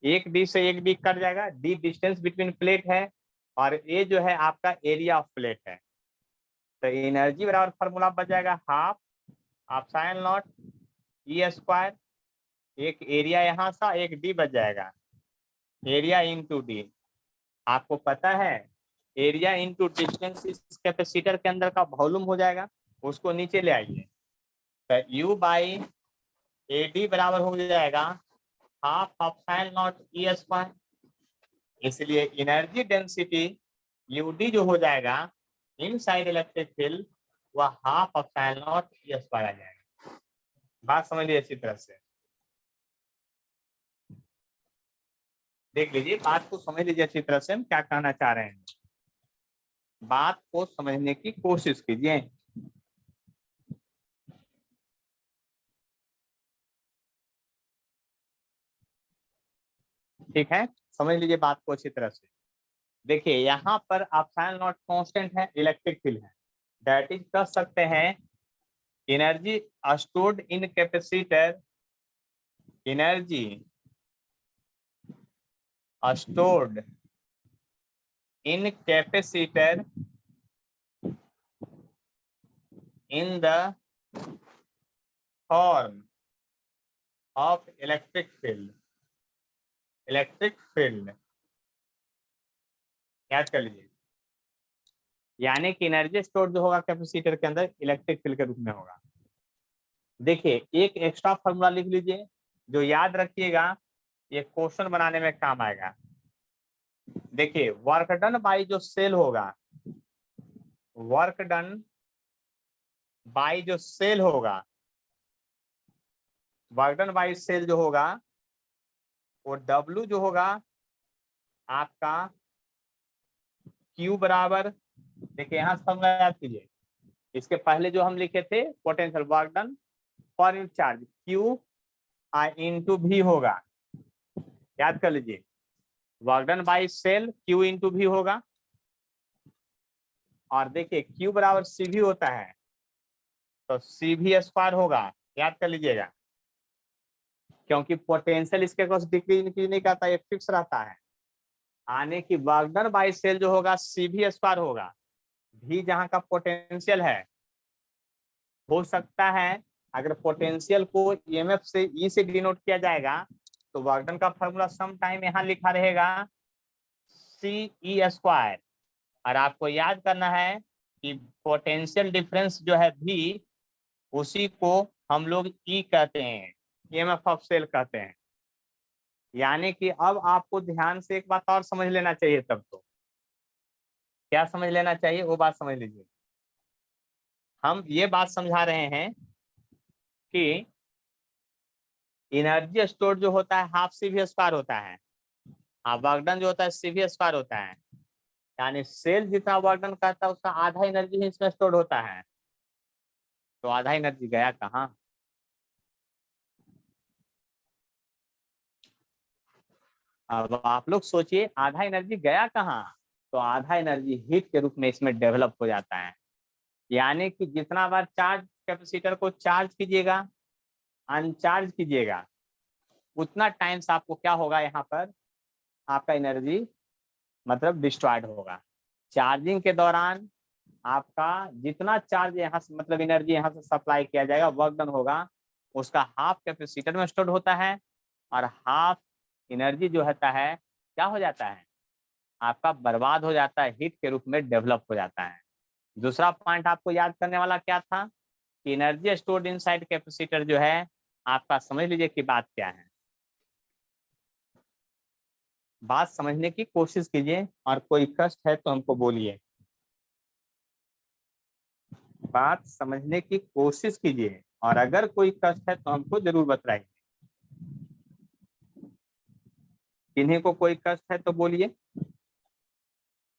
एक D से एक D कट जाएगा, D डिस्टेंस बिटवीन प्लेट है और A जो है आपका एरिया ऑफ प्लेट है। तो एनर्जी बराबर फॉर्मूला बच जाएगा half epsilon not E square, एक एरिया यहाँ सा, एक D बच जाएगा, एरिया इंटू डी। आपको पता है एरिया इंटू डिस्टेंस इस कैपेसिटर के अंदर का वॉल्यूम हो जाएगा, उसको नीचे ले आइए। तो यू बाई ए डी बराबर हो जाएगा half epsilon nought E square. इसलिए एनर्जी डेंसिटी यूडी जो हो जाएगा इनसाइड इलेक्ट्रिक फील्ड वह half epsilon nought E square आ जाएगा। बात समझ लीजिए अच्छी तरह से, देख लीजिए बात को समझ लीजिए अच्छी तरह से, हम क्या कहना चाह रहे हैं, बात को समझने की कोशिश कीजिए। ठीक है, समझ लीजिए बात को अच्छी तरह से। देखिए यहाँ पर एप्सिलॉन नॉट कांस्टेंट है, इलेक्ट्रिक फील्ड है, दैट इज कह सकते हैं energy stored in capacitor, energy stored in capacitor in the form of electric field, electric field याद कर लीजिए, यानी कि एनर्जी स्टोर जो होगा कैपेसिटर के अंदर इलेक्ट्रिक फील्ड के रूप में होगा। देखिए एक एक्स्ट्रा फॉर्मूला लिख लीजिए जो याद रखिएगा, ये क्वेश्चन बनाने में काम आएगा। देखिए वर्क डन बाई जो सेल होगा, वर्क डन बाई जो सेल होगा, वर्क डन बाई सेल जो होगा वो W जो होगा आपका Q बराबर, देखिए यहाँ फॉर्मूला याद कीजिए, इसके पहले जो हम लिखे थे potential work done per unit charge Q into V होगा, याद कर लीजिए work done by cell Q into V होगा। और देखिए Q बराबर CV होता है तो CV स्क्वायर होगा, याद कर लीजिएगा, क्योंकि पोटेंशियल इसके पास डिक्रीज इंक्रीज नहीं करता, ये फिक्स रहता है। आने की वर्क डन बाई सेल जो होगा CV स्क्वायर होगा, भी जहां का पोटेंशियल है, हो सकता है अगर पोटेंशियल को EMF से E से डिनोट किया जाएगा तो वर्क डन का फॉर्मूला सम टाइम यहाँ लिखा रहेगा CE स्क्वायर। और आपको याद करना है कि पोटेंशियल डिफरेंस जो है भी, उसी को हम लोग E कहते हैं, EMF ऑफ सेल कहते हैं। यानी कि अब आपको ध्यान से एक बात और समझ लेना चाहिए, तब तो क्या समझ लेना चाहिए वो बात समझ लीजिए। हम ये बात समझा रहे हैं कि एनर्जी स्टोर जो होता है हाफ CV स्क्वायर होता है, वर्क डन जो होता है CV स्क्वायर होता है, यानी सेल जितना वर्क डन करता है उसका आधा एनर्जी ही इसमें स्टोर होता है। तो आधा एनर्जी गया कहाँ? अब आप लोग सोचिए आधा एनर्जी गया कहाँ? तो आधा एनर्जी हीट के रूप में इसमें डेवलप हो जाता है। यानी कि जितना बार चार्ज कैपेसिटर को चार्ज कीजिएगा, अनचार्ज कीजिएगा, उतना टाइम से आपको क्या होगा, यहाँ पर आपका एनर्जी मतलब डिस्ट्रॉयड होगा। चार्जिंग के दौरान आपका जितना चार्ज यहाँ से मतलब एनर्जी यहाँ से सप्लाई किया जाएगा, वर्क डन होगा, उसका हाफ कैपेसिटर में स्टोर होता है और हाफ एनर्जी जो होता है क्या हो जाता है, आपका बर्बाद हो जाता है, हीट के रूप में डेवलप हो जाता है। दूसरा पॉइंट आपको याद करने वाला क्या था कि एनर्जी स्टोर्ड इनसाइड कैपेसिटर जो है आपका, समझ लीजिए कि बात क्या है, बात समझने की कोशिश कीजिए और कोई कष्ट है तो हमको बोलिए, बात समझने की कोशिश कीजिए और अगर कोई कष्ट है तो हमको जरूर बताइए। किन्हीं को कोई कष्ट है तो बोलिए,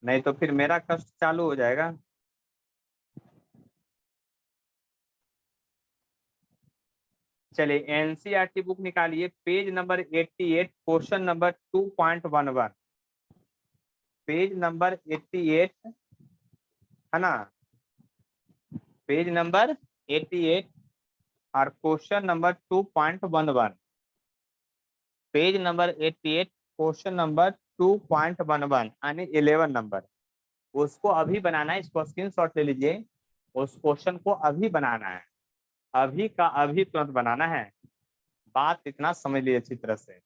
नहीं तो फिर मेरा कष्ट चालू हो जाएगा। चलिए NCERT बुक निकालिए, page number 88, question number 2.11, page number 88 है ना, पेज नंबर 88 और question number 2.11, page number 88 question number 2.11 यानी 11 नंबर, उसको अभी बनाना है, इसको स्क्रीनशॉट ले लीजिए, उस क्वेश्चन को अभी बनाना है, अभी का अभी तुरंत बनाना है। बात इतना समझ लीजिए अच्छी तरह से।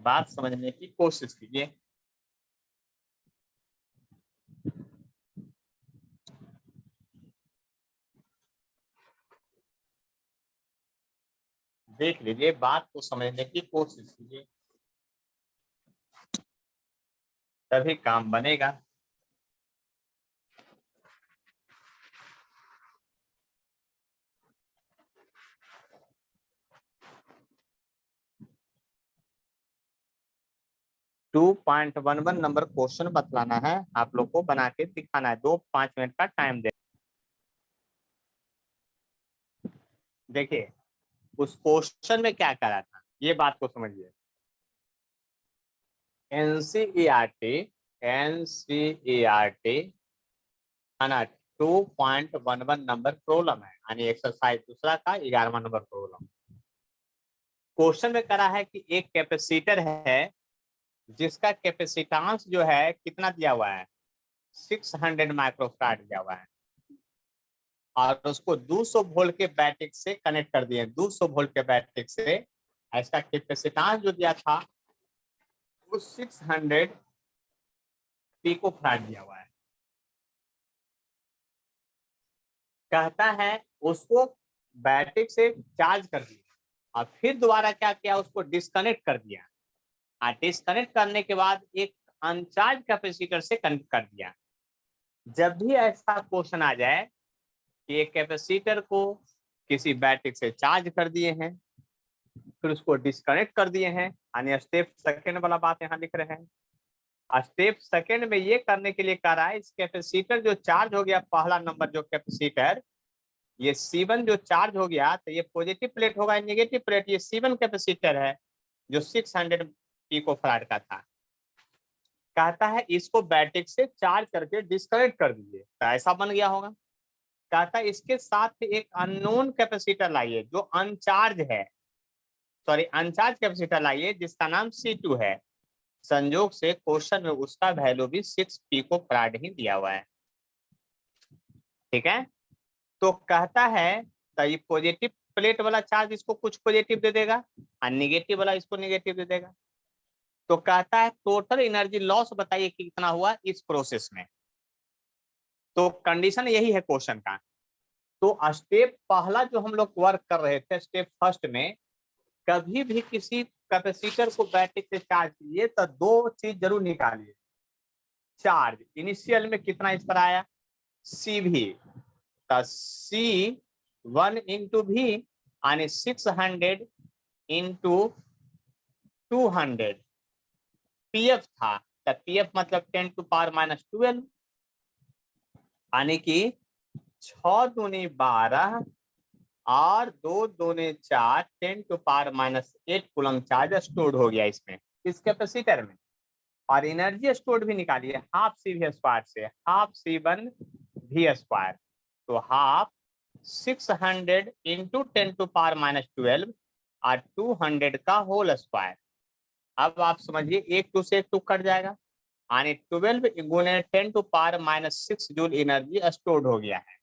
बात समझने की कोशिश कीजिए। देख लीजिए, बात को समझने की कोशिश कीजिए, तभी काम बनेगा। टू 2.11 नंबर क्वेश्चन बतलाना है, आप लोग को बना के दिखाना है। 2-5 मिनट का टाइम दे। देखिए उस क्वेश्चन में क्या करा था, ये बात को समझिए। एनसीईआरटी है ना, 2.11 नंबर प्रॉब्लम है, यानी एक्सरसाइज दूसरा का 11वां नंबर प्रॉब्लम। क्वेश्चन में करा है कि एक कैपेसिटर है जिसका कैपेसिटेंस जो है कितना दिया हुआ है, 600 माइक्रोफैराड दिया हुआ है, और उसको 200 वोल्ट के बैटरी से कनेक्ट कर दिए। 200 वोल्ट के बैटरी से इसका कैपेसिटेंस जो दिया था वो 600 पिकोफैराड दिया हुआ है। कहता है उसको बैटरी से चार्ज कर दिया और फिर दोबारा क्या किया, उसको डिस्कनेक्ट कर दिया, और डिस्कनेक्ट करने के बाद एक अनचार्ज कैपेसिटर से कनेक्ट कर दिया। जब भी ऐसा क्वेश्चन आ जाए कि एक कैपेसिटर को किसी बैटरी से चार्ज कर दिए हैं, फिर उसको डिस्कनेक्ट कर दिए हैं, यानी स्टेप सेकंड वाला बात यहाँ लिख रहे हैं। स्टेप सेकंड में ये करने के लिए कह रहा है, इस कैपेसिटर जो चार्ज हो गया, पहला नंबर जो कैपेसिटर, ये C1 जो चार्ज हो गया, तो ये पॉजिटिव प्लेट होगा, नेगेटिव प्लेट। ये C1 कैपेसिटर है जो 600 पिकोफैराड का था। कहता है इसको बैटरी से चार्ज करके डिस्कनेक्ट कर दीजिए, तो ऐसा बन गया होगा। कहता है इसके साथ एक अननोन कैपेसिटर लाइए जो अनचार्ज है, सॉरी अनचार्ज कैपेसिटर लाइए जिसका नाम C2 है। संयोग से क्वेश्चन में उसका वैल्यू भी 6 पिकोफैराड ही दिया हुआ है। ठीक है, तो कहता है तो ये पॉजिटिव प्लेट वाला चार्ज इसको कुछ पॉजिटिव दे देगा और निगेटिव वाला इसको निगेटिव दे देगा। तो कहता है टोटल एनर्जी लॉस बताइए कि कितना हुआ इस प्रोसेस में। तो कंडीशन यही है क्वेश्चन का। तो स्टेप पहला जो हम लोग वर्क कर रहे थे, स्टेप फर्स्ट में, कभी भी किसी कैपेसिटर को बैटरी से चार्ज कीजिए तो दो चीज जरूर निकालिए। चार्ज इनिशियल में कितना इस पर आया, CV, C1 इंटू भी यानी 600 इंटू 200 PF था, तो PF मतलब 10⁻⁻12, यानी कि 6 दूनी 12 और 2 दूनी 4, 10⁻⁸ कूलम चार्ज स्टोर्ड हो गया इसमें, इस कैपेसिटर में। और एनर्जी स्टोर्ड भी निकालिए हाफ CV² से, हाफ C1V², तो हाफ 600 इंटू 10⁻⁻12 और 200 का होल स्क्वायर। अब आप समझिए, एक 2 से एक 2 कट जाएगा, यानी 12 गुने 10⁻⁻6 जूल एनर्जी स्टोर्ड हो गया है।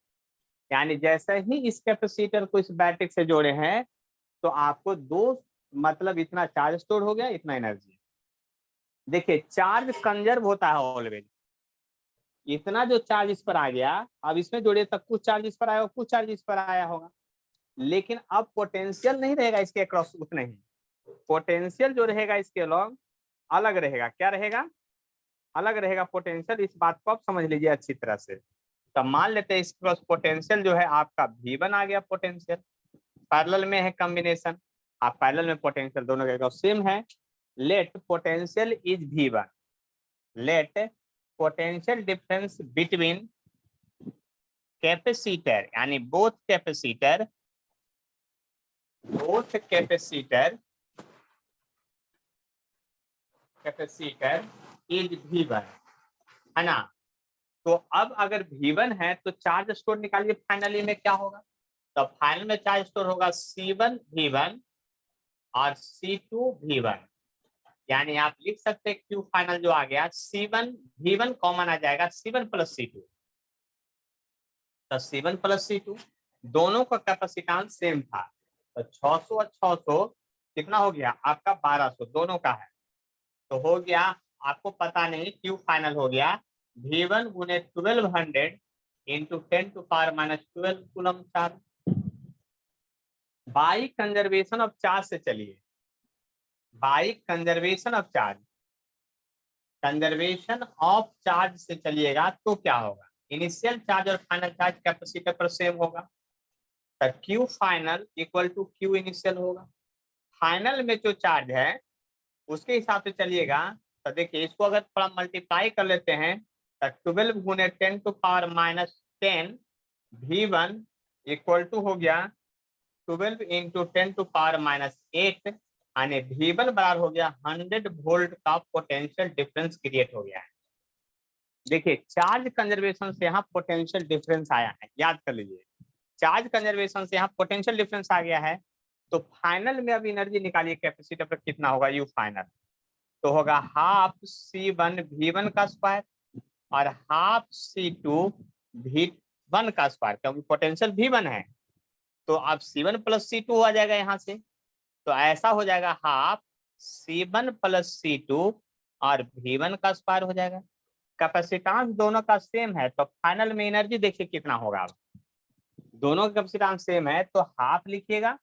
यानी जैसे ही इस कैपेसिटर को इस बैटरी से जोड़े हैं तो आपको दो, मतलब इतना चार्ज स्टोर हो गया, इतना एनर्जी। देखिए चार्ज कंजर्व होता है ऑलवेज। इतना जो चार्ज इस पर आ गया, अब इसमें जोड़िए तब कुछ चार्ज इस पर आया होगा, कुछ चार्ज इस पर आया होगा, लेकिन अब पोटेंशियल नहीं रहेगा इसके अक्रॉस उतना ही। पोटेंशियल जो रहेगा इसके अलॉन्ग अलग रहेगा। क्या रहेगा, अलग रहेगा पोटेंशियल। इस बात को आप समझ लीजिए अच्छी तरह से। तो मान लेते हैं इस क्रॉस पोटेंशियल जो है आपका V1 आ गया पोटेंशियल, पैरेलल में है कॉम्बिनेशन, आप पैरेलल में पोटेंशियल दोनों के सेम है। Let potential is V1, let potential difference between capacitor, यानी बोथ कैपेसिटर इज V1, है ना। तो अब अगर V1 है तो चार्ज स्टोर निकालिए, फाइनली में क्या होगा, तो फाइनल में चार्ज स्टोर होगा C1 V1 और C2 V1, यानी आप लिख सकते हैं Q फाइनल जो आ गया C1 V1 कॉमन आ जाएगा, C1 प्लस C2, तो C1 प्लस C2 दोनों का कैपेसिटेंस सेम था, तो 600 और 600 कितना हो गया आपका 1200 दोनों का है, तो हो गया, आपको पता नहीं, क्यू फाइनल हो गया V1 गुने 1200 into 10⁻12 coulomb charge. By conservation of charge से चलिए, by conservation of charge, conservation of charge से चलिएगा तो क्या होगा, इनिशियल चार्ज और फाइनल चार्ज कैपेसिटर पर सेम होगा, तो Q final equal to Q initial होगा। फाइनल में जो चार्ज है उसके हिसाब से चलिएगा, तो देखिए इसको अगर थोड़ा मल्टीप्लाई कर लेते हैं तो 12 गुने 10⁻10 V1 इक्वल टू हो गया 12 इंटू 10⁻8 यानी V1 बराबर हो गया 100 वोल्ट का पोटेंशियल डिफरेंस क्रिएट हो गया है। देखिए चार्ज कंजर्वेशन से यहाँ पोटेंशियल डिफरेंस आया है, याद कर लीजिए, चार्ज कंजर्वेशन से यहाँ पोटेंशियल डिफरेंस आ गया है। तो फाइनल में अब एनर्जी निकालिए कैपेसिटर पर कितना होगा, यू फाइनल, तो होगा हाफ C1 V1 का स्क्वायर और हाफ C2 V1 का स्क्वायर, क्योंकि पोटेंशियल V1 है तो अब C1 प्लस C2 आ जाएगा यहाँ से, तो ऐसा हो जाएगा हाफ C1 प्लस C2 और V1 का स्क्वायर हो जाएगा। कैपेसिटेंस दोनों का सेम है तो फाइनल में एनर्जी देखिए कितना होगा, दोनों का कैपेसिटेंस सेम है तो हाफ लिखिएगा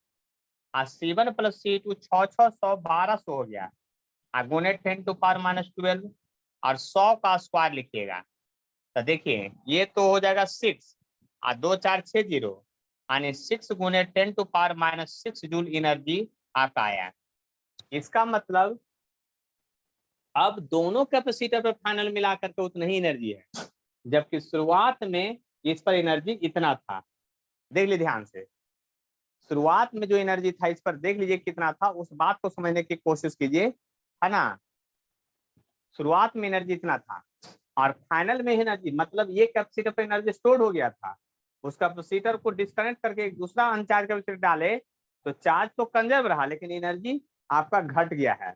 और C1 प्लस C2 6 1200 हो गया गुने 10⁻12 और 100 का स्क्वायर लिखिएगा, तो देखिए ये तो हो जाएगा 6 और 2 4 6 0 यानी 6 गुने 10⁻6 जूल एनर्जी आपका आया। इसका मतलब अब दोनों कैपेसिटर पर फाइनल मिलाकर के उतना ही एनर्जी है, जबकि शुरुआत में इस पर एनर्जी इतना था। देख लीजिए ध्यान से, शुरुआत में जो एनर्जी था इस पर देख लीजिए कितना था, उस बात को समझने की कोशिश कीजिए, है ना। शुरुआत में एनर्जी इतना था और फाइनल में एनर्जी, मतलब ये कैपेसिटर पर एनर्जी स्टोर हो गया था, उस कैपेसिटर को डिस्कनेक्ट करके एक दूसरा अनचार्ज कैपेसिटर डाले तो चार्ज तो कंजर्व रहा लेकिन एनर्जी आपका घट गया है।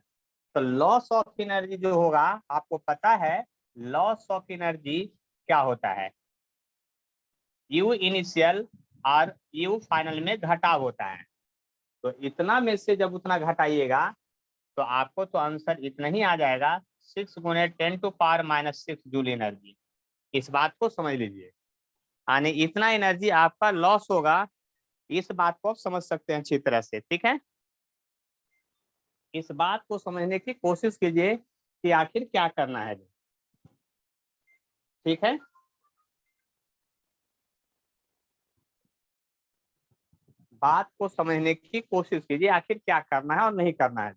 तो लॉस ऑफ एनर्जी जो होगा आपको पता है, लॉस ऑफ एनर्जी क्या होता है, यू इनिशियल और यू फाइनल में घटाव होता है। तो इतना में से जब उतना घटाइएगा तो आपको तो आंसर इतना ही आ जाएगा, 6 गुने 10⁻6 जूल एनर्जी। इस बात को समझ लीजिए, यानी इतना एनर्जी आपका लॉस होगा, इस बात को आप समझ सकते हैं अच्छी तरह से, ठीक है। इस बात को समझने की कोशिश कीजिए कि आखिर क्या करना है, ठीक है। बात को समझने की कोशिश कीजिए आखिर क्या करना है और नहीं करना है।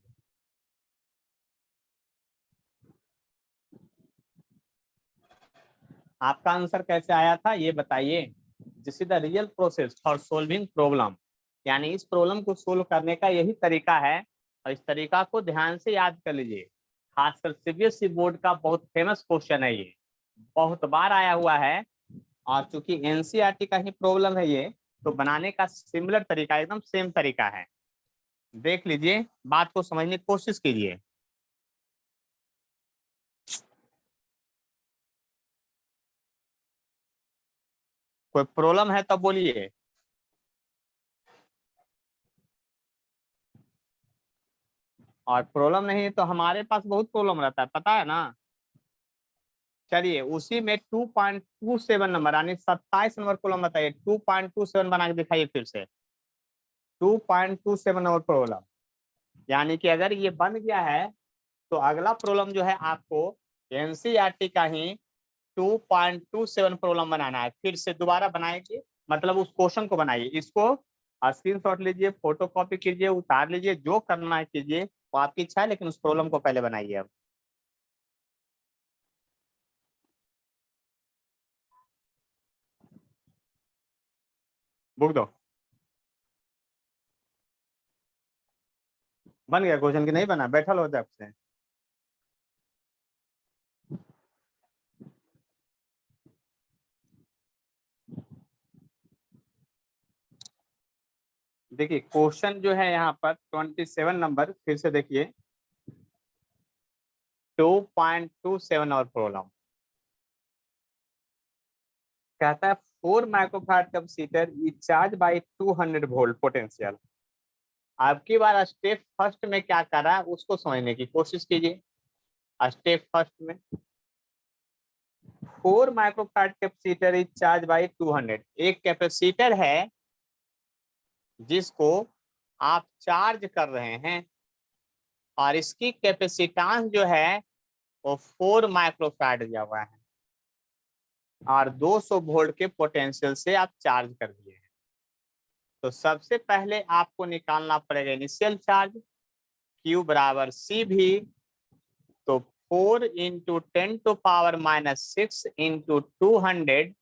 आपका आंसर कैसे आया था ये बताइए। This is the real process for solving problem, यानी इस प्रॉब्लम को सोल्व करने का यही तरीका है और इस तरीका को ध्यान से याद कर लीजिए। खासकर सीबीएसई बोर्ड का बहुत फेमस क्वेश्चन है, ये बहुत बार आया हुआ है और चूंकि एनसीईआरटी का ही प्रॉब्लम है ये, तो बनाने का सिमिलर तरीका, एकदम सेम तरीका है। देख लीजिए, बात को समझने की कोशिश कीजिए। कोई प्रॉब्लम है तो बोलिए। और प्रॉब्लम नहीं है तो हमारे पास बहुत प्रॉब्लम रहता है, पता है ना। चलिए उसी में 2.27 नंबर यानी 27 नंबर प्रॉब्लम बताइए, 2.27 बना के दिखाइए फिर से, 2.27 नंबर प्रॉब्लम। यानी कि अगर ये बन गया है तो अगला प्रॉब्लम जो है आपको एनसीईआरटी का ही 2.27 प्रॉब्लम बनाना है। फिर से दोबारा बनाएंगे, मतलब उस क्वेश्चन को बनाइए, इसको स्क्रीनशॉट लीजिए, फोटो कॉपी कीजिए, उतार लीजिए, जो करना है कीजिए, वो आपकी इच्छा है, लेकिन उस प्रॉब्लम को पहले बनाइए। अब बुक दो, बन गया क्वेश्चन की नहीं बना, बैठा लो जब से। देखिए क्वेश्चन जो है यहाँ पर 27 नंबर, फिर से देखिए 2.27 और प्रॉब्लम कहता है 4 microfarad capacitor is charge by 200 volt potential. आपकी बार स्टेप फर्स्ट में क्या कर रहा है उसको समझने की कोशिश कीजिए। स्टेप फर्स्ट में 4 microfarad capacitor is charge by 200। एक कैपेसिटर है जिसको आप चार्ज कर रहे हैं और इसकी कैपेसिटेंस जो है वो 4 माइक्रोफैराड दिया हुआ है और 200 वोल्ट के पोटेंशियल से आप चार्ज कर दिए हैं। तो सबसे पहले आपको निकालना पड़ेगा इनिशियल चार्ज Q बराबर CV। तो 4 इंटू 10⁻⁻6 इंटू 200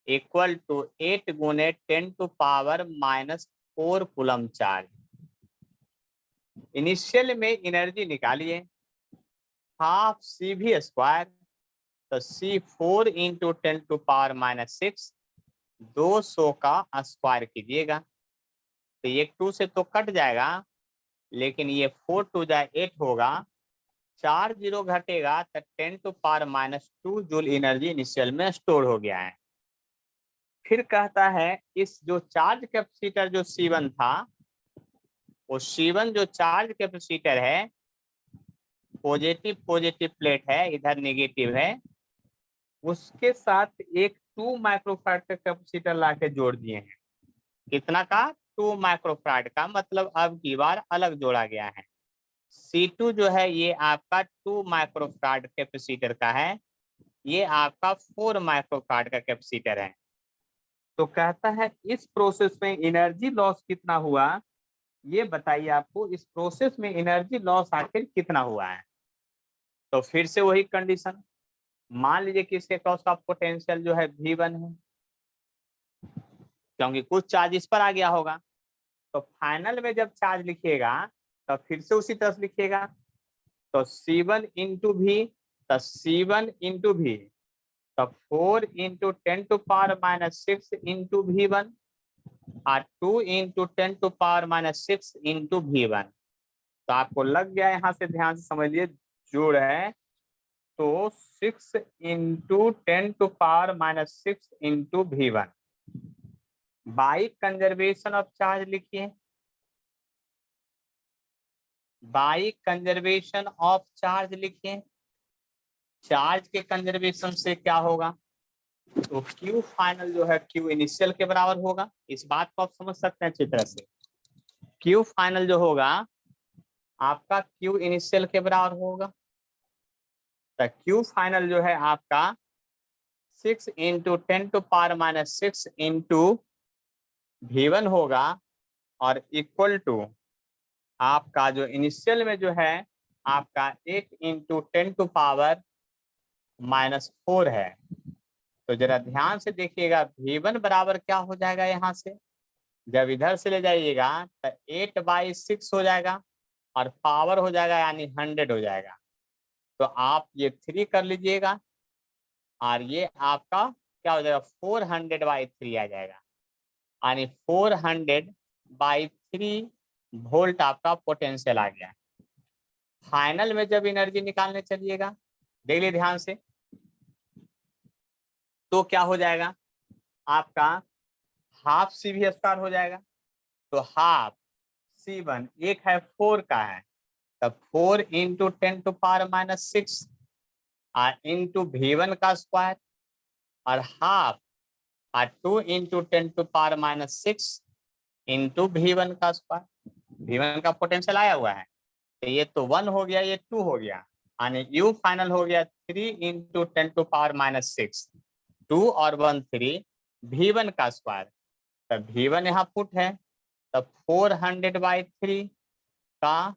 इक्वल टू 8 गुने 10⁻⁻4 कूलम चार्ज। इनिशियल में एनर्जी निकालिए हाफ CV स्क्वायर। तो C4 इंटू 10⁻⁻6 200 का स्क्वायर कीजिएगा। तो ये 2 से तो कट जाएगा लेकिन ये 4 2 जाए 8 होगा, 4 0 घटेगा तो 10⁻⁻2 जूल एनर्जी इनिशियल में स्टोर हो गया है। फिर कहता है इस जो चार्ज कैपेसिटर जो C1 था वो C1 जो चार्ज कैपेसिटर है पॉजिटिव प्लेट है, इधर नेगेटिव है, उसके साथ एक 2 माइक्रोफैराड का कैपेसिटर लाके जोड़ दिए हैं। कितना का? 2 माइक्रोफैराड का, मतलब अब की बार अलग जोड़ा गया है। C2 जो है ये आपका 2 माइक्रोफैराड कैपेसिटर का है, ये आपका 4 माइक्रोफैराड का कैपेसिटर है। तो कहता है इस प्रोसेस में एनर्जी लॉस कितना हुआ ये बताइए। आपको इस प्रोसेस में एनर्जी लॉस आखिर कितना हुआ है। तो फिर से वही कंडीशन, मान लीजिए कि इसके क्रॉस का पोटेंशियल जो है V1 है, क्योंकि कुछ चार्ज इस पर आ गया होगा। तो फाइनल में जब चार्ज लिखिएगा तो फिर से उसी तरह से लिखिएगा। तो C1 इंटू V, तो C1 इंटू V, तो 4 इंटू 10⁻⁻6 इंटू V1 और 2 इंटू 10⁻⁻6 इंटू V1। तो आपको लग गया, यहाँ से ध्यान से समझिए, जोड़ है तो 6 into 10⁻⁻6 into V1 by conservation of charge लिखिए। बाई कंजर्वेशन ऑफ चार्ज लिखिए। चार्ज के कंजर्वेशन से क्या होगा? तो Q फाइनल जो है Q इनिशियल के बराबर होगा। इस बात को आप समझ सकते हैं अच्छी तरह से। Q फाइनल जो होगा आपका Q इनिशियल के बराबर होगा। तो Q फाइनल जो है आपका 6 इंटू 10⁻⁻6 इंटू V1 होगा और इक्वल टू आपका जो इनिशियल में जो है आपका 8 इंटू 10⁻⁻4 है। तो जरा ध्यान से देखिएगा V1 बराबर क्या हो जाएगा, यहाँ से जब इधर से ले जाइएगा तो 8/6 हो जाएगा और पावर हो जाएगा यानी 100 हो जाएगा। तो आप ये 3 कर लीजिएगा और ये आपका क्या हो जाएगा 400/3 आ जाएगा, यानी 400/3 वोल्ट आपका पोटेंशियल आ गया। फाइनल में जब एनर्जी निकालने चलिएगा, देख लीजिए ध्यान से, तो क्या हो जाएगा आपका हाफ CV स्क्वायर हो जाएगा। तो हाफ C1 एक है 4 का है, तब 4 इंटू 10⁻⁻6 और इंटू V1 का स्क्वायर और हाफ और 2 इंटू 10⁻⁻6 इंटू V1 का स्क्वायर। V1 का पोटेंशियल आया हुआ है, तो ये तो 1 हो गया, ये 2 हो गया, यानी U फाइनल हो गया 3 इंटू 10⁻⁻6, 2 और 1 3 V1 का स्क्वायर। तब V1 यहाँ पुट है, तब 400/3 का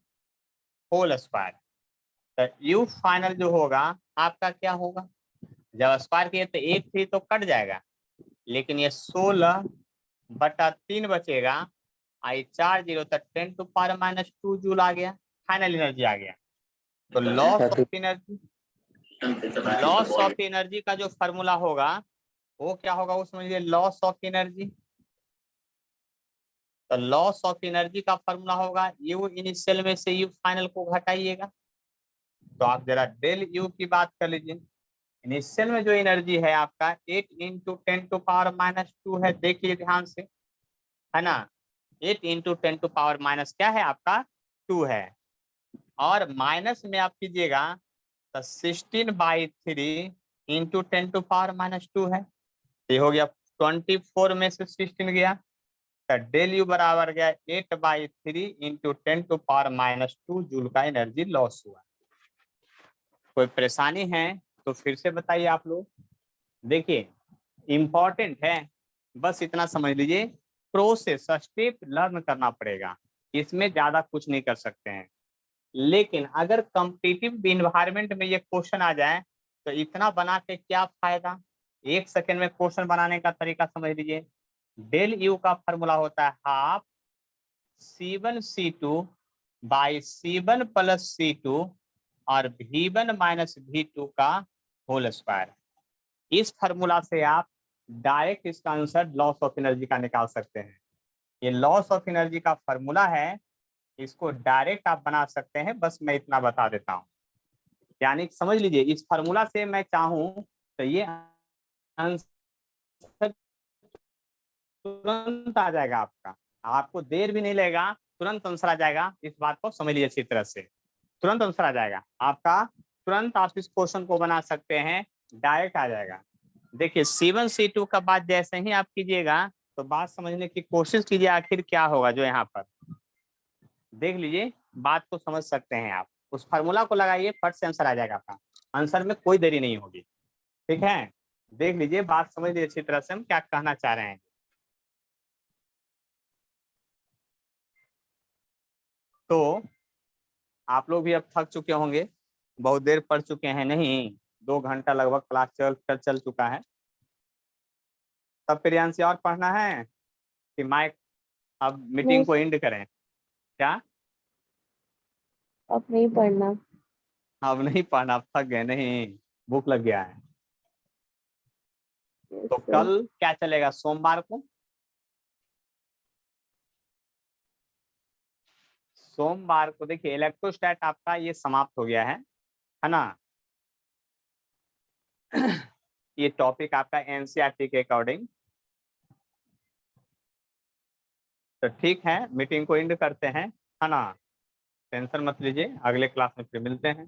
होल स्क्वायर। तो U फाइनल जो होगा आपका क्या होगा, जब स्क्वायर किए तो 1 3 तो कट जाएगा, लेकिन ये 16/3 बचेगा, आई 4 0 तो 10⁻⁻2 जूल आ गया, फाइनल एनर्जी आ गया। तो लॉस ऑफ एनर्जी का जो फॉर्मूला होगा वो क्या होगा, उसमें ये लॉस ऑफ एनर्जी। तो लॉस ऑफ एनर्जी का फॉर्मूला होगा U इनिशियल में से U फाइनल को घटाइएगा। तो आप जरा डेल U की बात कर लीजिए। इनिशियल में जो एनर्जी है आपका 8 इंटू 10⁻⁻2 है, देखिए ध्यान से, है ना, 8 इंटू 10⁻- क्या है आपका 2 है, और माइनस में आप कीजिएगा तो 16/3 इंटू 10⁻⁻2 है। ये हो गया 24 में से 16 गया, तो डेल यू बराबर गया 8/3 इंटू 10⁻⁻2 जूल का एनर्जी लॉस हुआ। कोई परेशानी है तो फिर से बताइए आप लोग। देखिए इम्पोर्टेंट है, बस इतना समझ लीजिए, प्रोसेस स्टेप लर्न करना पड़ेगा, इसमें ज्यादा कुछ नहीं कर सकते हैं। लेकिन अगर कॉम्पिटिटिव इन्वायरमेंट में ये क्वेश्चन आ जाए तो इतना बना के क्या फायदा। 1 सेकेंड में क्वेश्चन बनाने का तरीका समझ लीजिए। डेल यू का फॉर्मूला होता है half C1C2 by C1 plus C2 और V1 माइनस V2 का होल स्क्वायर। इस फॉर्मूला से आप डायरेक्ट इसका आंसर लॉस ऑफ एनर्जी का निकाल सकते हैं। ये लॉस ऑफ एनर्जी का फॉर्मूला है, इसको डायरेक्ट आप बना सकते हैं, बस मैं इतना बता देता हूँ। यानी समझ लीजिए इस फॉर्मूला से मैं चाहूँ तो ये आंसर तुरंत आ जाएगा आपका, आपको देर भी नहीं लगेगा, तुरंत आंसर आ जाएगा। इस बात को समझ लीजिए अच्छी तरह से, तुरंत आंसर आ जाएगा आपका, तुरंत आप इस क्वेश्चन को बना सकते हैं, डायरेक्ट आ जाएगा। देखिए C1C2 का बात जैसे ही आप कीजिएगा तो बात समझने की कोशिश कीजिए आखिर क्या होगा। जो यहाँ पर देख लीजिए, बात को समझ सकते हैं आप, उस फार्मूला को लगाइए, फट से आंसर आ जाएगा आपका, आंसर में कोई देरी नहीं होगी। ठीक है, देख लीजिए, बात समझ लीजिए अच्छी तरह से हम क्या कहना चाह रहे हैं। तो आप लोग भी अब थक चुके होंगे, बहुत देर पढ़ चुके हैं, नहीं 2 घंटा लगभग क्लास चल चुका है। तब प्रियांशी और पढ़ना है कि माइक अब मीटिंग को एंड करें क्या? अब नहीं पढ़ना। अब नहीं पढ़ना, अब थक गए, नहीं भूख लग गया है। तो कल क्या चलेगा? सोमवार को, सोमवार को देखिए इलेक्ट्रोस्टैट आपका ये समाप्त हो गया है ना। ये टॉपिक आपका एनसीईआरटी के अकॉर्डिंग। तो ठीक है, मीटिंग को एंड करते हैं, है ना। टेंशन मत लीजिए, अगले क्लास में फिर मिलते हैं।